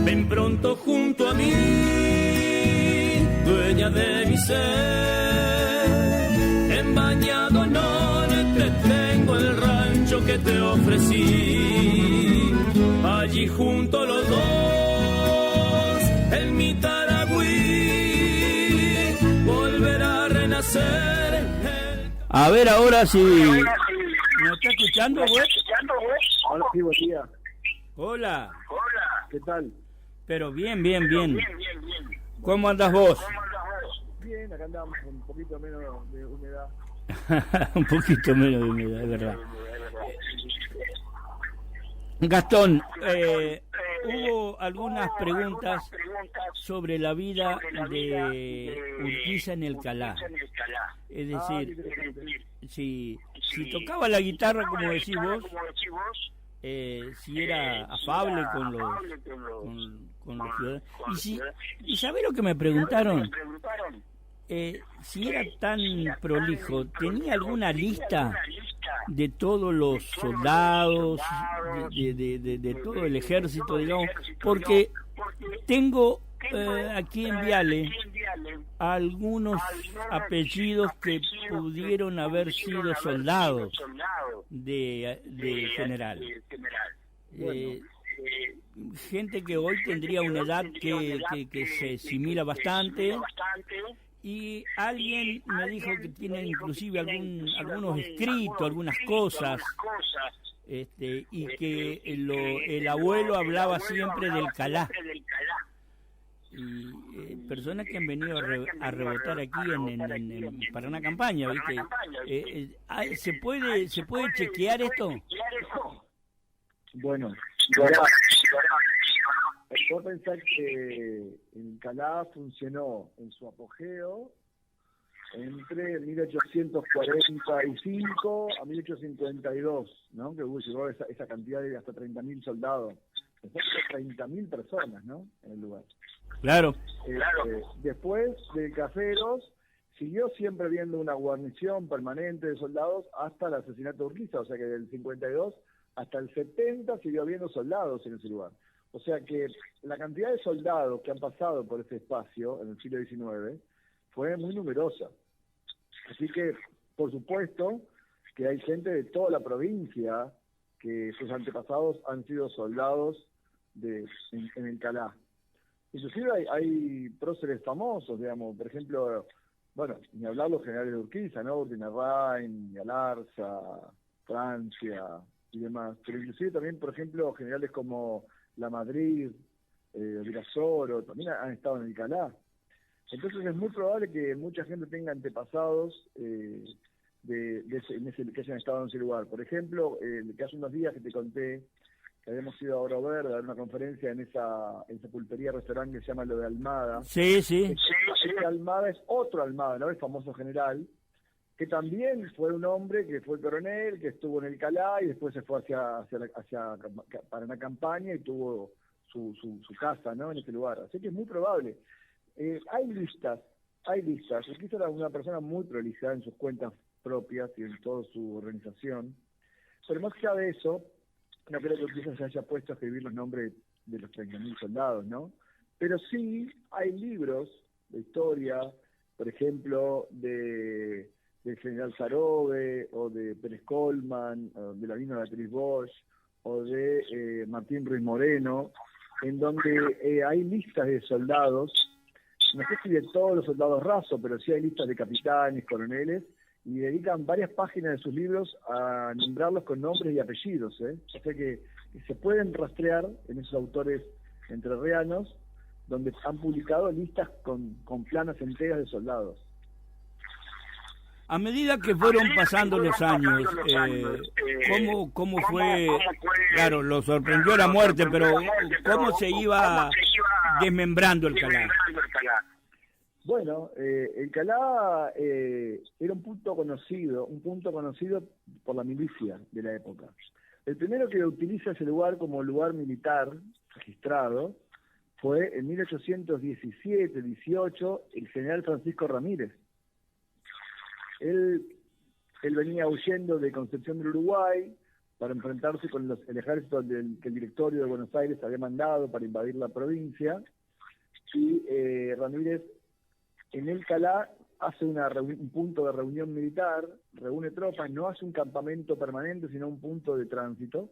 [SPEAKER 3] Ven pronto junto a mí, dueña de mi ser. En bañado no te tengo el rancho que te ofrecí. Allí junto los dos, en mi Taragüí, volverá a renacer.
[SPEAKER 1] A ver ahora si... ¿Me está escuchando, güey?
[SPEAKER 2] Hola, sí, buen día.
[SPEAKER 1] Hola.
[SPEAKER 2] ¿Qué tal?
[SPEAKER 1] Pero bien. ¿Cómo andas vos?
[SPEAKER 2] Bien, acá andamos con un poquito menos de humedad.
[SPEAKER 1] Un poquito menos de humedad, es verdad. Gastón, hubo algunas preguntas sobre la vida de Urquiza en el Calá. Es decir, si tocaba la guitarra, como decís vos, si era afable con los ciudadanos. Y ¿sabés lo que me preguntaron? Si era tan prolijo, ¿tenía alguna lista de todos los soldados, de todo el ejército, digamos? Porque tengo aquí en Viale algunos apellidos que pudieron haber sido soldados de general. Gente que hoy tendría una edad que se asimila bastante. Y alguien me dijo que tiene inclusive algunos escritos, algunas cosas, y que el abuelo hablaba siempre del Calá. Y personas que han venido a rebotar aquí para una campaña, ¿viste? ¿Se puede chequear esto?
[SPEAKER 2] Bueno, puedo pensar que el Calá funcionó en su apogeo entre 1845 a 1852, ¿no? Que llegó esa cantidad de hasta 30.000 soldados. 30.000 personas, ¿no? En el lugar.
[SPEAKER 1] Claro.
[SPEAKER 2] Después de Caseros, siguió siempre habiendo una guarnición permanente de soldados hasta el asesinato de Urquiza, o sea que del 52 hasta el 70 siguió habiendo soldados en ese lugar. O sea que la cantidad de soldados que han pasado por ese espacio en el siglo XIX fue muy numerosa. Así que, por supuesto, que hay gente de toda la provincia que sus antepasados han sido soldados en el Calá. Inclusive hay próceres famosos, digamos, por ejemplo, bueno, ni hablar los generales de Urquiza, ¿no? Urtinarrain, Galarza, Francia y demás. Pero inclusive también, por ejemplo, generales como La Madrid, Virasoro, también han estado en el Calá. Entonces es muy probable que mucha gente tenga antepasados que hayan estado en ese lugar. Por ejemplo, que hace unos días que te conté que habíamos ido a Oro Verde a dar una conferencia en esa pulpería restaurante que se llama Lo de Almada.
[SPEAKER 1] Sí.
[SPEAKER 2] Ese Almada es otro Almada, ¿no? El famoso general, que también fue un hombre que fue coronel, que estuvo en el Calá y después se fue para una campaña y tuvo su casa, ¿no? En ese lugar. Así que es muy probable. Hay listas. Urquiza era una persona muy prolija en sus cuentas propias y en toda su organización. Pero más allá de eso, no creo que Urquiza se haya puesto a escribir los nombres de los 30.000 soldados, ¿no? Pero sí hay libros de historia, por ejemplo, del general Sarobe, o de Pérez Colman, o de Lavino Beatriz Bosch, o de Martín Ruiz Moreno, en donde hay listas de soldados
[SPEAKER 4] no sé si de todos los soldados rasos, pero sí hay listas de capitanes, coroneles, y dedican varias páginas de sus libros a nombrarlos con nombres y apellidos, ¿eh? O sea que se pueden rastrear en esos autores entrerrianos, donde han publicado listas con planas enteras de soldados.
[SPEAKER 1] A medida que fueron pasando los años, ¿cómo fue? Claro, lo sorprendió la muerte, pero ¿cómo se iba desmembrando el Calá?
[SPEAKER 4] Bueno, el Calá era un punto conocido por la milicia de la época. El primero que utiliza ese lugar como lugar militar registrado fue en 1817-18 el general Francisco Ramírez. Él venía huyendo de Concepción del Uruguay para enfrentarse con el ejército que el directorio de Buenos Aires había mandado para invadir la provincia, y Ramírez en el Calá hace un punto de reunión militar, reúne tropas, no hace un campamento permanente, sino un punto de tránsito,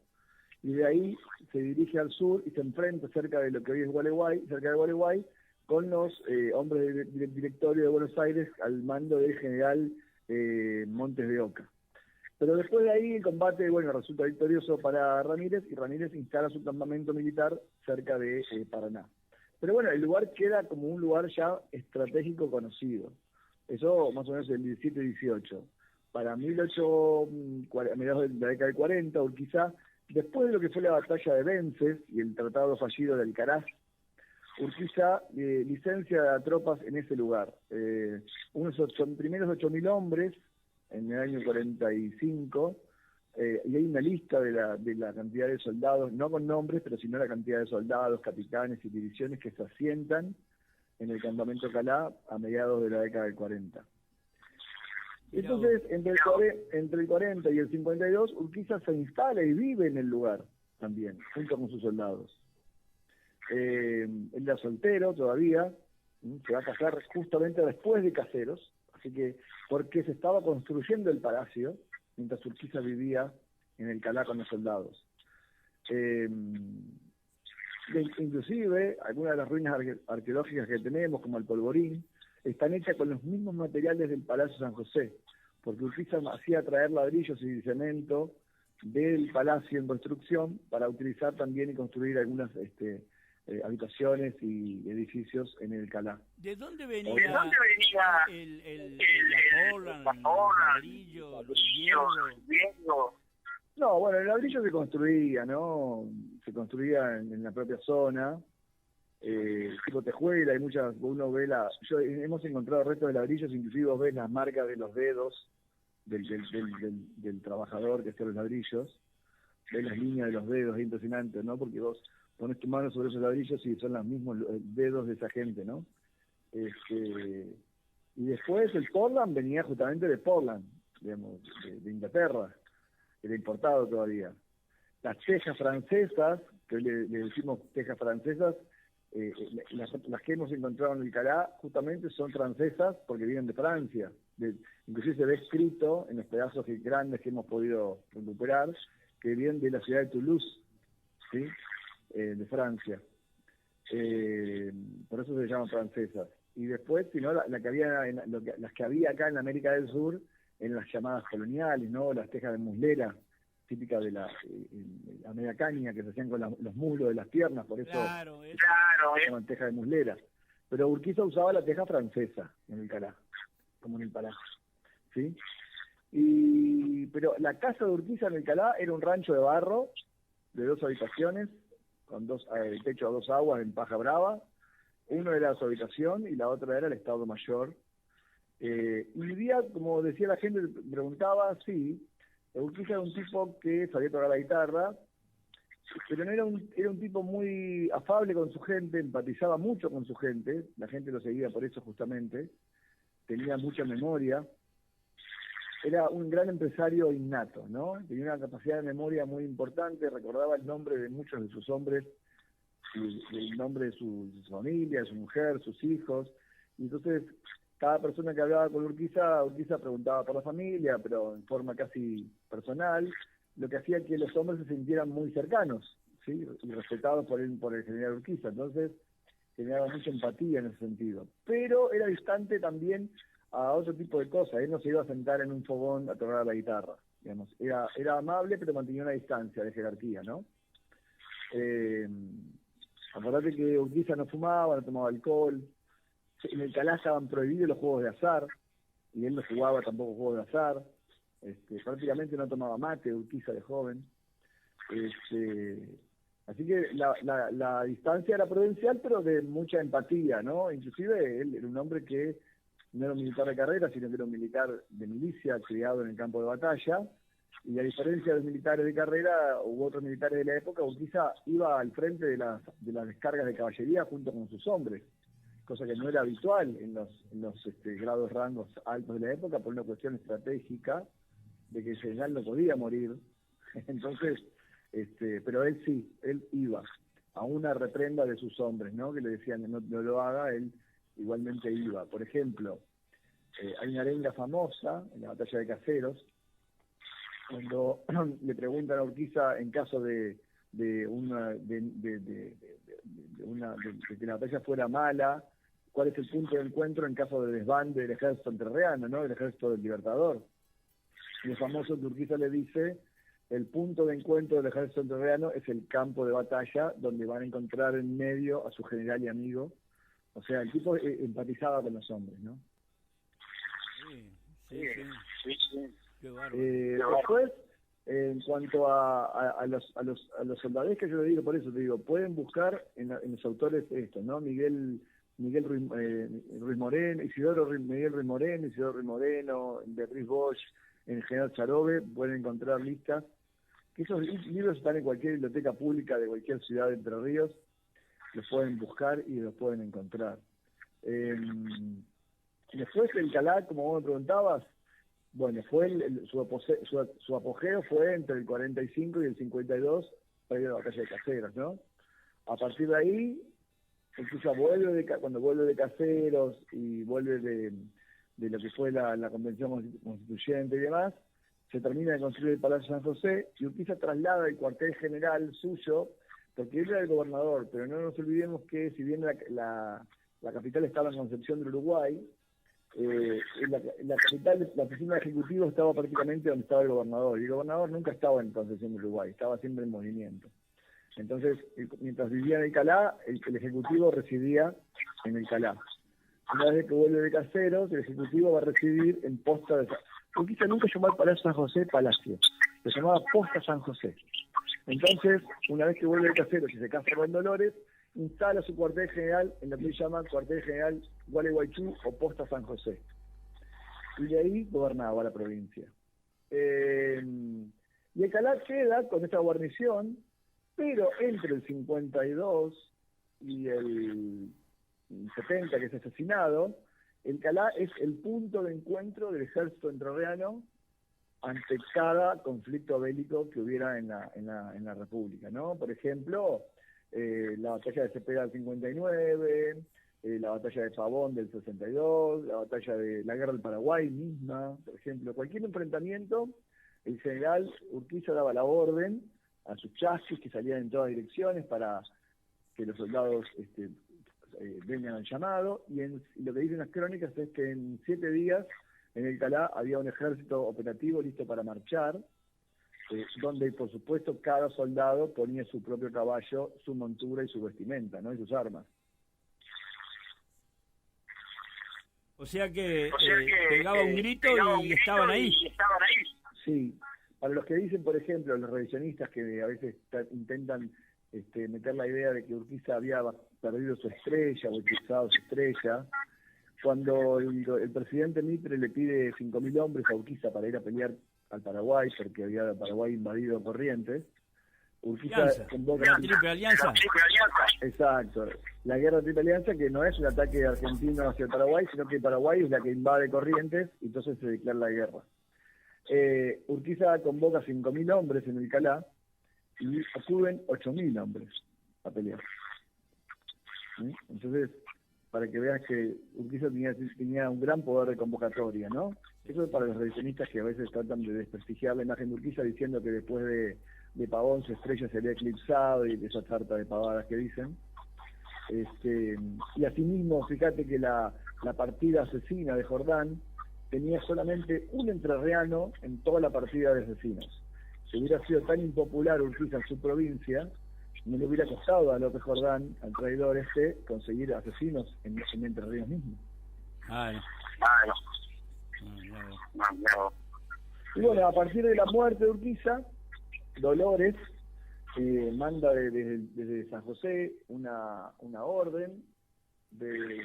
[SPEAKER 4] y de ahí se dirige al sur y se enfrenta cerca de lo que hoy es Gualeguay, con los hombres del directorio de Buenos Aires al mando del general Montes de Oca. Pero después de ahí el combate, resulta victorioso para Ramírez, y Ramírez instala su campamento militar cerca de Paraná. Pero el lugar queda como un lugar ya estratégico conocido. Eso más o menos en el 17-18. Para mediados de la década del 40, Urquiza, después de lo que fue la batalla de Vences y el tratado fallido de Alcaraz, Urquiza licencia a tropas en ese lugar. Unos primeros 8.000 hombres en el año 45, y hay una lista de la cantidad de soldados, no con nombres, pero sino la cantidad de soldados, capitanes y divisiones que se asientan en el campamento Calá a mediados de la década del 40. Entonces, entre el 40 y el 52, Urquiza se instala y vive en el lugar también, junto con sus soldados. Él era soltero todavía, se va a casar justamente después de Caseros, así que porque se estaba construyendo el palacio mientras Urquiza vivía en el Calá con los soldados. Inclusive algunas de las ruinas arqueológicas que tenemos, como el Polvorín, están hechas con los mismos materiales del Palacio San José, porque Urquiza hacía traer ladrillos y cemento del palacio en construcción para utilizar también y construir algunas habitaciones y edificios en el Calá.
[SPEAKER 1] ¿De dónde venía la cola, el ladrillo, el hierro?
[SPEAKER 4] No, el ladrillo se construía, ¿no? Se construía en la propia zona, tipo tejuela, hay muchas, uno ve hemos encontrado restos de ladrillos, inclusive vos ves las marcas de los dedos del trabajador que hace los ladrillos, ves las líneas de los dedos, es impresionante, ¿no? Porque vos pones tu mano sobre esos ladrillos y son los mismos dedos de esa gente, ¿no? Y después el Portland venía justamente de Portland, digamos, de Inglaterra, era importado todavía. Las tejas francesas, que hoy le decimos tejas francesas, las que hemos encontrado en el Calá justamente son francesas porque vienen de Francia. Inclusive se ve escrito en los pedazos grandes que hemos podido recuperar que vienen de la ciudad de Toulouse, ¿sí? De Francia. Por eso se llaman francesas. Y después, si no, las que había acá en América del Sur, en las llamadas coloniales, ¿no? Las tejas de muslera, típicas de la media caña, que se hacían con los muslos de las piernas, por eso se llaman tejas de muslera. Pero Urquiza usaba la teja francesa en el Calá, como en el palacio, ¿sí? Pero la casa de Urquiza en el Calá era un rancho de barro, de 2 habitaciones, con el techo a 2 aguas en paja brava. Uno era su habitación y la otra era el Estado Mayor. Y vivía, como decía la gente, preguntaba, sí, Urquiza era un tipo que sabía tocar la guitarra, pero no era un tipo muy afable con su gente, empatizaba mucho con su gente, la gente lo seguía por eso justamente, tenía mucha memoria, era un gran empresario innato, ¿no? Tenía una capacidad de memoria muy importante, recordaba el nombre de muchos de sus hombres, el nombre de su familia, de su mujer, sus hijos, y entonces cada persona que hablaba con Urquiza preguntaba por la familia, pero en forma casi personal, lo que hacía que los hombres se sintieran muy cercanos, ¿sí? Y respetados por el general Urquiza. Entonces, generaba mucha empatía en ese sentido. Pero era distante también a otro tipo de cosas. Él no se iba a sentar en un fogón a tocar la guitarra, digamos. Era amable, pero mantenía una distancia de jerarquía, ¿no? Acordate que Urquiza no fumaba, no tomaba alcohol. En el Calá estaban prohibidos los juegos de azar, y él no jugaba tampoco juegos de azar. Prácticamente no tomaba mate, Urquiza de joven. Así que la distancia era prudencial, pero de mucha empatía, ¿no? Inclusive él era un hombre que no era un militar de carrera, sino que era un militar de milicia, criado en el campo de batalla, y a diferencia de los militares de carrera, hubo otros militares de la época, Urquiza iba al frente de las descargas de caballería junto con sus hombres, cosa que no era habitual en los grados rangos altos de la época, por una cuestión estratégica, de que el general no podía morir. Entonces, pero él sí, él iba a una reprenda de sus hombres, ¿no? Que le decían que no lo haga, él igualmente iba. Por ejemplo, hay una arenga famosa en la batalla de Caseros, cuando le preguntan a Urquiza en caso de que la batalla fuera mala, cuál es el punto de encuentro en caso de desbande del ejército entrerriano, ¿no? Del ejército del Libertador. Y el famoso que Urquiza le dice: el punto de encuentro del ejército entrerriano es el campo de batalla, donde van a encontrar en medio a su general y amigo. O sea, el tipo empatizaba con los hombres, ¿no?
[SPEAKER 1] Sí. Qué bárbaro.
[SPEAKER 4] Después, en cuanto a los soldados, que yo le digo, por eso te digo, pueden buscar en los autores estos, ¿no? Miguel Ruiz Moreno, Miguel Ruiz Moreno, Beatriz Bosch, en General Charove, pueden encontrar listas. Que esos libros están en cualquier biblioteca pública de cualquier ciudad de Entre Ríos, los pueden buscar y los pueden encontrar. Después el Calá, como vos me preguntabas, bueno, fue su apogeo fue entre el 45 y el 52, para ir a la batalla de Caseros, ¿no? A partir de ahí, incluso cuando vuelve de Caseros y vuelve de lo que fue la Convención Constituyente y demás, se termina de construir el Palacio San José, y Urquiza traslada el cuartel general suyo, porque él era el gobernador, pero no nos olvidemos que si bien la capital estaba en Concepción del Uruguay, la capital, la oficina ejecutiva estaba prácticamente donde estaba el gobernador, y el gobernador nunca estaba en Concepción del Uruguay, estaba siempre en movimiento. Entonces, mientras vivía en el Calá, el ejecutivo residía en el Calá. Una vez que vuelve de Caseros, el ejecutivo va a residir en Posta de San José. Urquiza nunca llamó al Palacio San José Palacio, se llamaba Posta San José. Entonces, una vez que vuelve de Caseros y se casa con Dolores, instala su cuartel general en lo que se llama Cuartel General Gualeguaychú o Posta San José. Y de ahí gobernaba la provincia. Y el Calá queda con esta guarnición, pero entre el 52 y el 70, que es asesinado, el Calá es el punto de encuentro del ejército entrerriano ante cada conflicto bélico que hubiera en la República, ¿no? Por ejemplo, la batalla de Cepeda del 59, la batalla de Pavón del 62, la batalla de la Guerra del Paraguay misma, por ejemplo. Cualquier enfrentamiento, el general Urquiza daba la orden a sus chasis que salían en todas direcciones para que los soldados vengan al llamado, y lo que dicen las crónicas es que en 7 días en el Calá había un ejército operativo listo para marchar, donde por supuesto cada soldado ponía su propio caballo, su montura y su vestimenta, ¿no? Y sus armas.
[SPEAKER 1] O sea que pegaba un grito y estaban ahí.
[SPEAKER 4] Sí, para los que dicen, por ejemplo, los revisionistas que a veces intentan meter la idea de que Urquiza había perdido su estrella o eclipsado su estrella, cuando el presidente Mitre le pide 5.000 hombres a Urquiza para ir a pelear al Paraguay, porque había Paraguay invadido Corrientes, Urquiza convoca
[SPEAKER 1] la Triple Alianza.
[SPEAKER 4] Exacto, la guerra de Triple Alianza, que no es un ataque argentino hacia el Paraguay, sino que Paraguay es la que invade Corrientes, y entonces se declara la guerra. Urquiza convoca 5.000 hombres en el Calá, y acuden 8.000 hombres a pelear. ¿Sí? Entonces, para que veas que Urquiza tenía un gran poder de convocatoria, ¿no? Eso es para los revisionistas que a veces tratan de desprestigiar la imagen de Urquiza diciendo que después de Pavón su estrella se había eclipsado y esa sarta de pavadas que dicen. Y asimismo, fíjate que la partida asesina de Jordán tenía solamente un entrerriano en toda la partida de asesinos. Si hubiera sido tan impopular Urquiza en su provincia, no le hubiera costado a López Jordán, al traidor conseguir asesinos en Entre Ríos mismo. Y bueno, a partir de la muerte de Urquiza, Dolores manda desde San José una orden de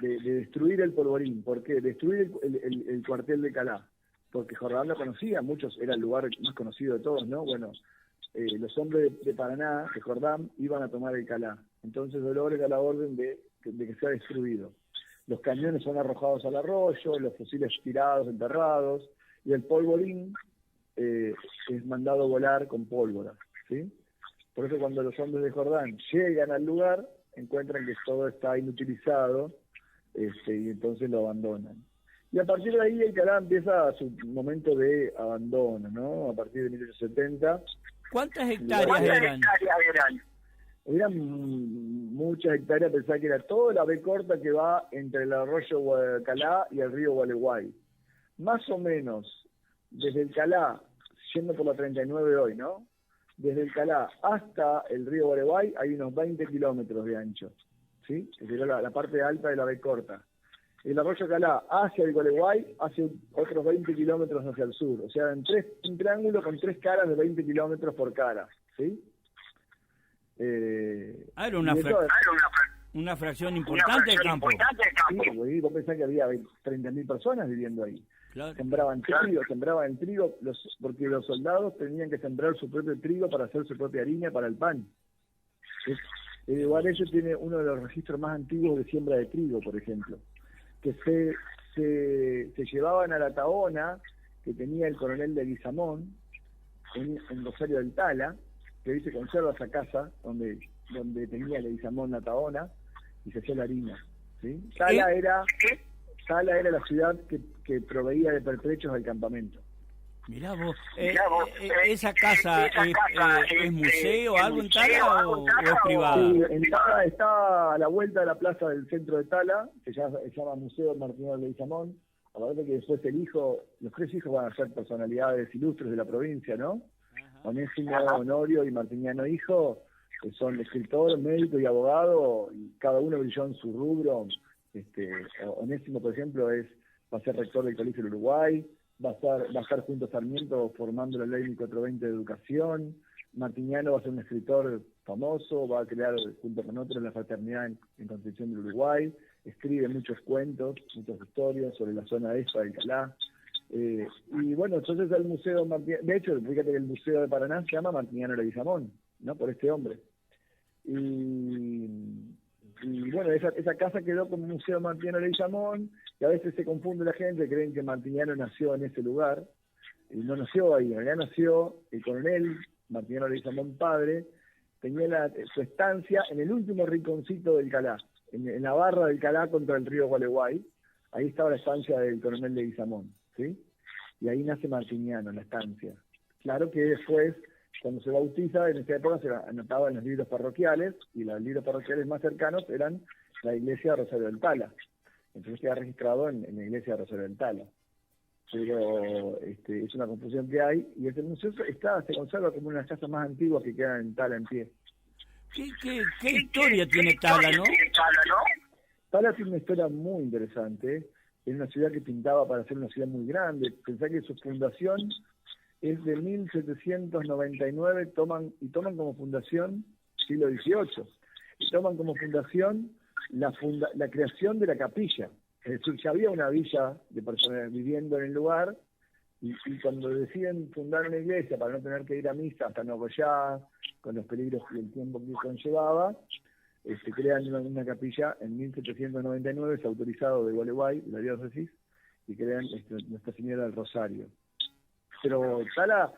[SPEAKER 4] destruir el Polvorín. ¿Por qué? Destruir el cuartel de Calá, porque Jordán lo conocía, muchos, era el lugar más conocido de todos, ¿no? Bueno, los hombres de Paraná, de Jordán, iban a tomar el Calá. Entonces Dolores da la orden de que sea destruido. Los cañones son arrojados al arroyo, los fusiles tirados, enterrados, y el polvorín es mandado volar con pólvora, ¿sí? Por eso cuando los hombres de Jordán llegan al lugar, encuentran que todo está inutilizado, y entonces lo abandonan. Y a partir de ahí el Calá empieza su momento de abandono, ¿no? A partir de 1870.
[SPEAKER 1] ¿Cuántas hectáreas eran?
[SPEAKER 4] Eran muchas hectáreas, pensá que era toda la B corta que va entre el arroyo Calá y el río Gualeguay. Más o menos, desde el Calá, yendo por la 39 hoy, ¿no? Desde el Calá hasta el río Gualeguay hay unos 20 kilómetros de ancho, ¿sí? Que era la parte alta de la B corta. El arroyo Calá hacia el Gualeguay hace otros 20 kilómetros hacia el sur. O sea, un triángulo con 3 caras de 20 kilómetros por cara, ¿sí?
[SPEAKER 1] Era una fracción importante del campo.
[SPEAKER 4] Sí, vos pensás que había 30.000 personas viviendo ahí.
[SPEAKER 1] Claro.
[SPEAKER 4] Sembraban trigo, porque los soldados tenían que sembrar su propio trigo para hacer su propia harina para el pan. Guarello tiene uno de los registros más antiguos de siembra de trigo, por ejemplo, que se llevaban a la Taona que tenía el coronel de Guizamón en Rosario del Tala, que hoy se conserva esa casa donde tenía el Guizamón la Taona y se hacía la harina, ¿sí? Tala era la ciudad que proveía de pertrechos al campamento.
[SPEAKER 1] Mirá vos, ¿esa casa es museo o algo en Tala o es privada?
[SPEAKER 4] Sí, en Tala está a la vuelta de la plaza del centro de Tala, se llama Museo Martiniano de Guizamón. A la verdad que después los 3 hijos van a ser personalidades ilustres de la provincia, ¿no? Onésimo, Honorio y Martiniano hijo, que son escritor, médico y abogado, y cada uno brilló en su rubro. Onésimo, por ejemplo, va a ser rector del Colegio del Uruguay, va a estar junto a Sarmiento formando la ley 1420 de educación. Martiniano va a ser un escritor famoso, va a crear junto con otros la fraternidad en Concepción del Uruguay, escribe muchos cuentos, muchas historias sobre la zona esta del Calá. Y bueno, entonces el museo, de hecho, fíjate que el museo de Paraná se llama Martiniano Leguizamón, ¿no? Por este hombre. Y bueno, esa casa quedó como Museo Martiniano Leguizamón, y a veces se confunde la gente, creen que Martiniano nació en ese lugar, y no nació ahí, en realidad nació el coronel Martiniano Leguizamón padre, tenía su estancia en el último rinconcito del Calá, en la barra del Calá contra el río Gualeguay. Ahí estaba la estancia del coronel Leguizamón, ¿sí? Y ahí nace Martiniano, la estancia. Claro que después, cuando se bautiza, en esa época se anotaba en los libros parroquiales, y los libros parroquiales más cercanos eran la iglesia de Rosario del Tala. Entonces queda registrado en la iglesia de Rosario del Tala. Pero es una confusión que hay, y el museo se conserva como una de las casas más antiguas que quedan en Tala en pie.
[SPEAKER 1] ¿Qué historia tiene Tala, no?
[SPEAKER 4] Tala tiene una historia muy interesante. Es una ciudad que pintaba para ser una ciudad muy grande. Pensá que su fundación es de 1799, toman como fundación siglo XVIII, y toman como fundación la creación de la capilla. Es decir, ya había una villa de personas viviendo en el lugar, y cuando deciden fundar una iglesia para no tener que ir a misa hasta Nogoyá, con los peligros y el tiempo que conllevaba, crean una capilla en 1799, es autorizado de Gualeguay, de la diócesis, y crean Nuestra Señora del Rosario. Pero Tala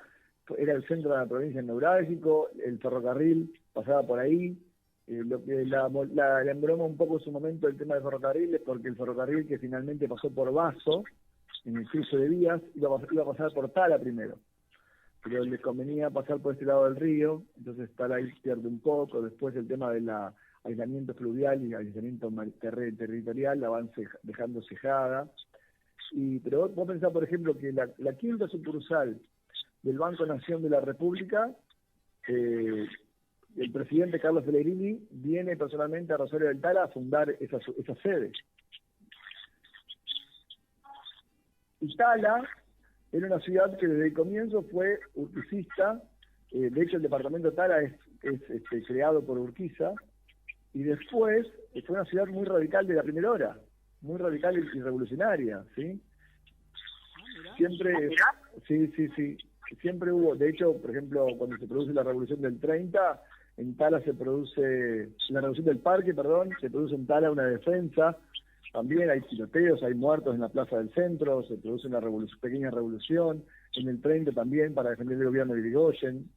[SPEAKER 4] era el centro de la provincia neurálgico, el ferrocarril pasaba por ahí. Lo que la embroma un poco en su momento el tema del ferrocarril es porque el ferrocarril que finalmente pasó por Bazo, en el cruce de vías, iba a pasar por Tala primero. pero les convenía pasar por este lado del río, entonces Tala ahí pierde un poco. Después el tema del aislamiento fluvial y aislamiento territorial la van dejando cejada. Pero vos pensás, por ejemplo, que la quinta sucursal del Banco Nación de la República, el presidente Carlos Pellegrini viene personalmente a Rosario del Tala a fundar esa sede. Y Tala era una ciudad que desde el comienzo fue urquicista. De hecho, el departamento Tala es creado por Urquiza, y después fue una ciudad muy radical de la primera hora, muy radical y revolucionaria, ¿sí? Siempre, sí, siempre hubo. De hecho, por ejemplo, cuando se produce la Revolución del 30, en Tala se produce, la Revolución del Parque, se produce en Tala una defensa. También hay tiroteos, hay muertos en la plaza del centro, se produce una pequeña revolución. En el 30 también, para defender el gobierno de Irigoyen.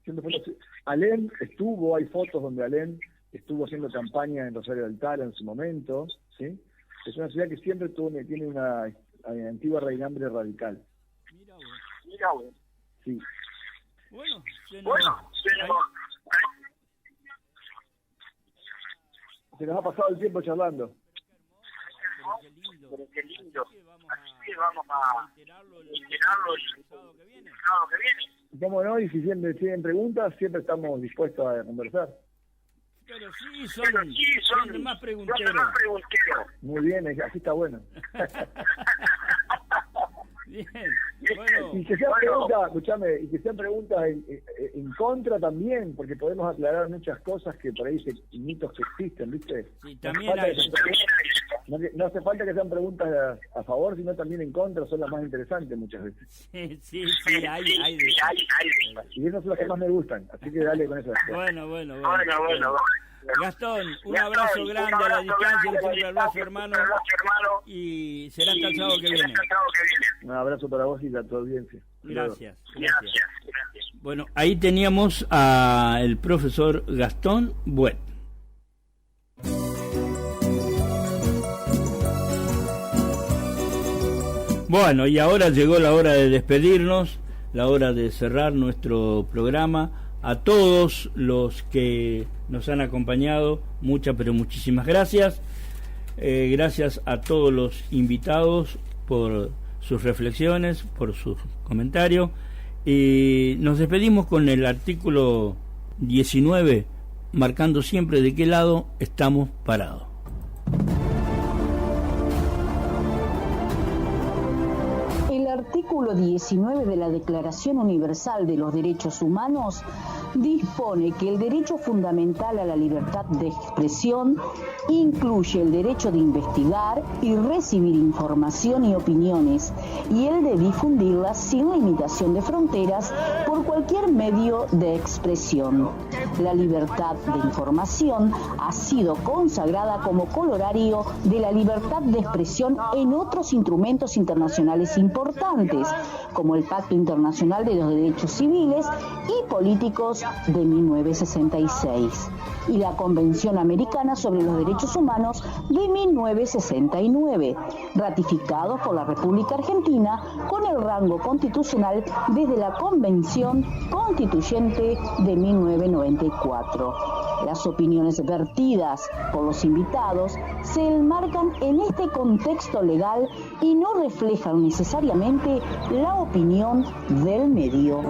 [SPEAKER 4] Alem estuvo, hay fotos donde Alem estuvo haciendo campaña en Rosario del Tala en su momento, ¿sí? Es una ciudad que siempre tiene una antigua raigambre radical.
[SPEAKER 5] Mira vos.
[SPEAKER 4] Sí.
[SPEAKER 1] Bueno,
[SPEAKER 4] se nos ha pasado el tiempo charlando.
[SPEAKER 5] Pero qué lindo. Así que vamos a reiterarlo el sábado que viene.
[SPEAKER 4] ¿Cómo no? Y si siempre tienen preguntas, siempre estamos dispuestos a conversar.
[SPEAKER 1] Pero sí, son más pregunteros.
[SPEAKER 4] Muy bien, así está bueno.
[SPEAKER 1] Bien, bueno.
[SPEAKER 4] Y que sean preguntas, escúchame, y que sean preguntas en contra también, porque podemos aclarar muchas cosas que por ahí mitos que existen, ¿viste?
[SPEAKER 1] Sí, también hay.
[SPEAKER 4] No hace falta que sean preguntas a favor, sino también en contra, son las más interesantes muchas veces.
[SPEAKER 1] Sí, hay.
[SPEAKER 4] Y esas son las que más me gustan, así que dale con eso.
[SPEAKER 1] Bueno. Gastón, un abrazo grande a la distancia, un fuerte abrazo, hermano, y será hasta el sábado que viene.
[SPEAKER 4] Un abrazo para vos y a tu audiencia.
[SPEAKER 1] Gracias. Bueno, ahí teníamos al profesor Gastón Buet. Bueno, y ahora llegó la hora de despedirnos, la hora de cerrar nuestro programa. A todos los que nos han acompañado, pero muchísimas gracias. Gracias a todos los invitados por sus reflexiones, por sus comentarios. Y nos despedimos con el artículo 19, marcando siempre de qué lado estamos parados.
[SPEAKER 6] El artículo 19 de la Declaración Universal de los Derechos Humanos dispone que el derecho fundamental a la libertad de expresión incluye el derecho de investigar y recibir información y opiniones, y el de difundirlas sin limitación de fronteras por cualquier medio de expresión. La libertad de información ha sido consagrada como corolario de la libertad de expresión en otros instrumentos internacionales importantes, como el Pacto Internacional de los Derechos Civiles y Políticos de 1966 y la Convención Americana sobre los Derechos Humanos de 1969, ratificados por la República Argentina con el rango constitucional desde la Convención Constituyente de 1994. Las opiniones vertidas por los invitados se enmarcan en este contexto legal y no reflejan necesariamente la opinión del medio.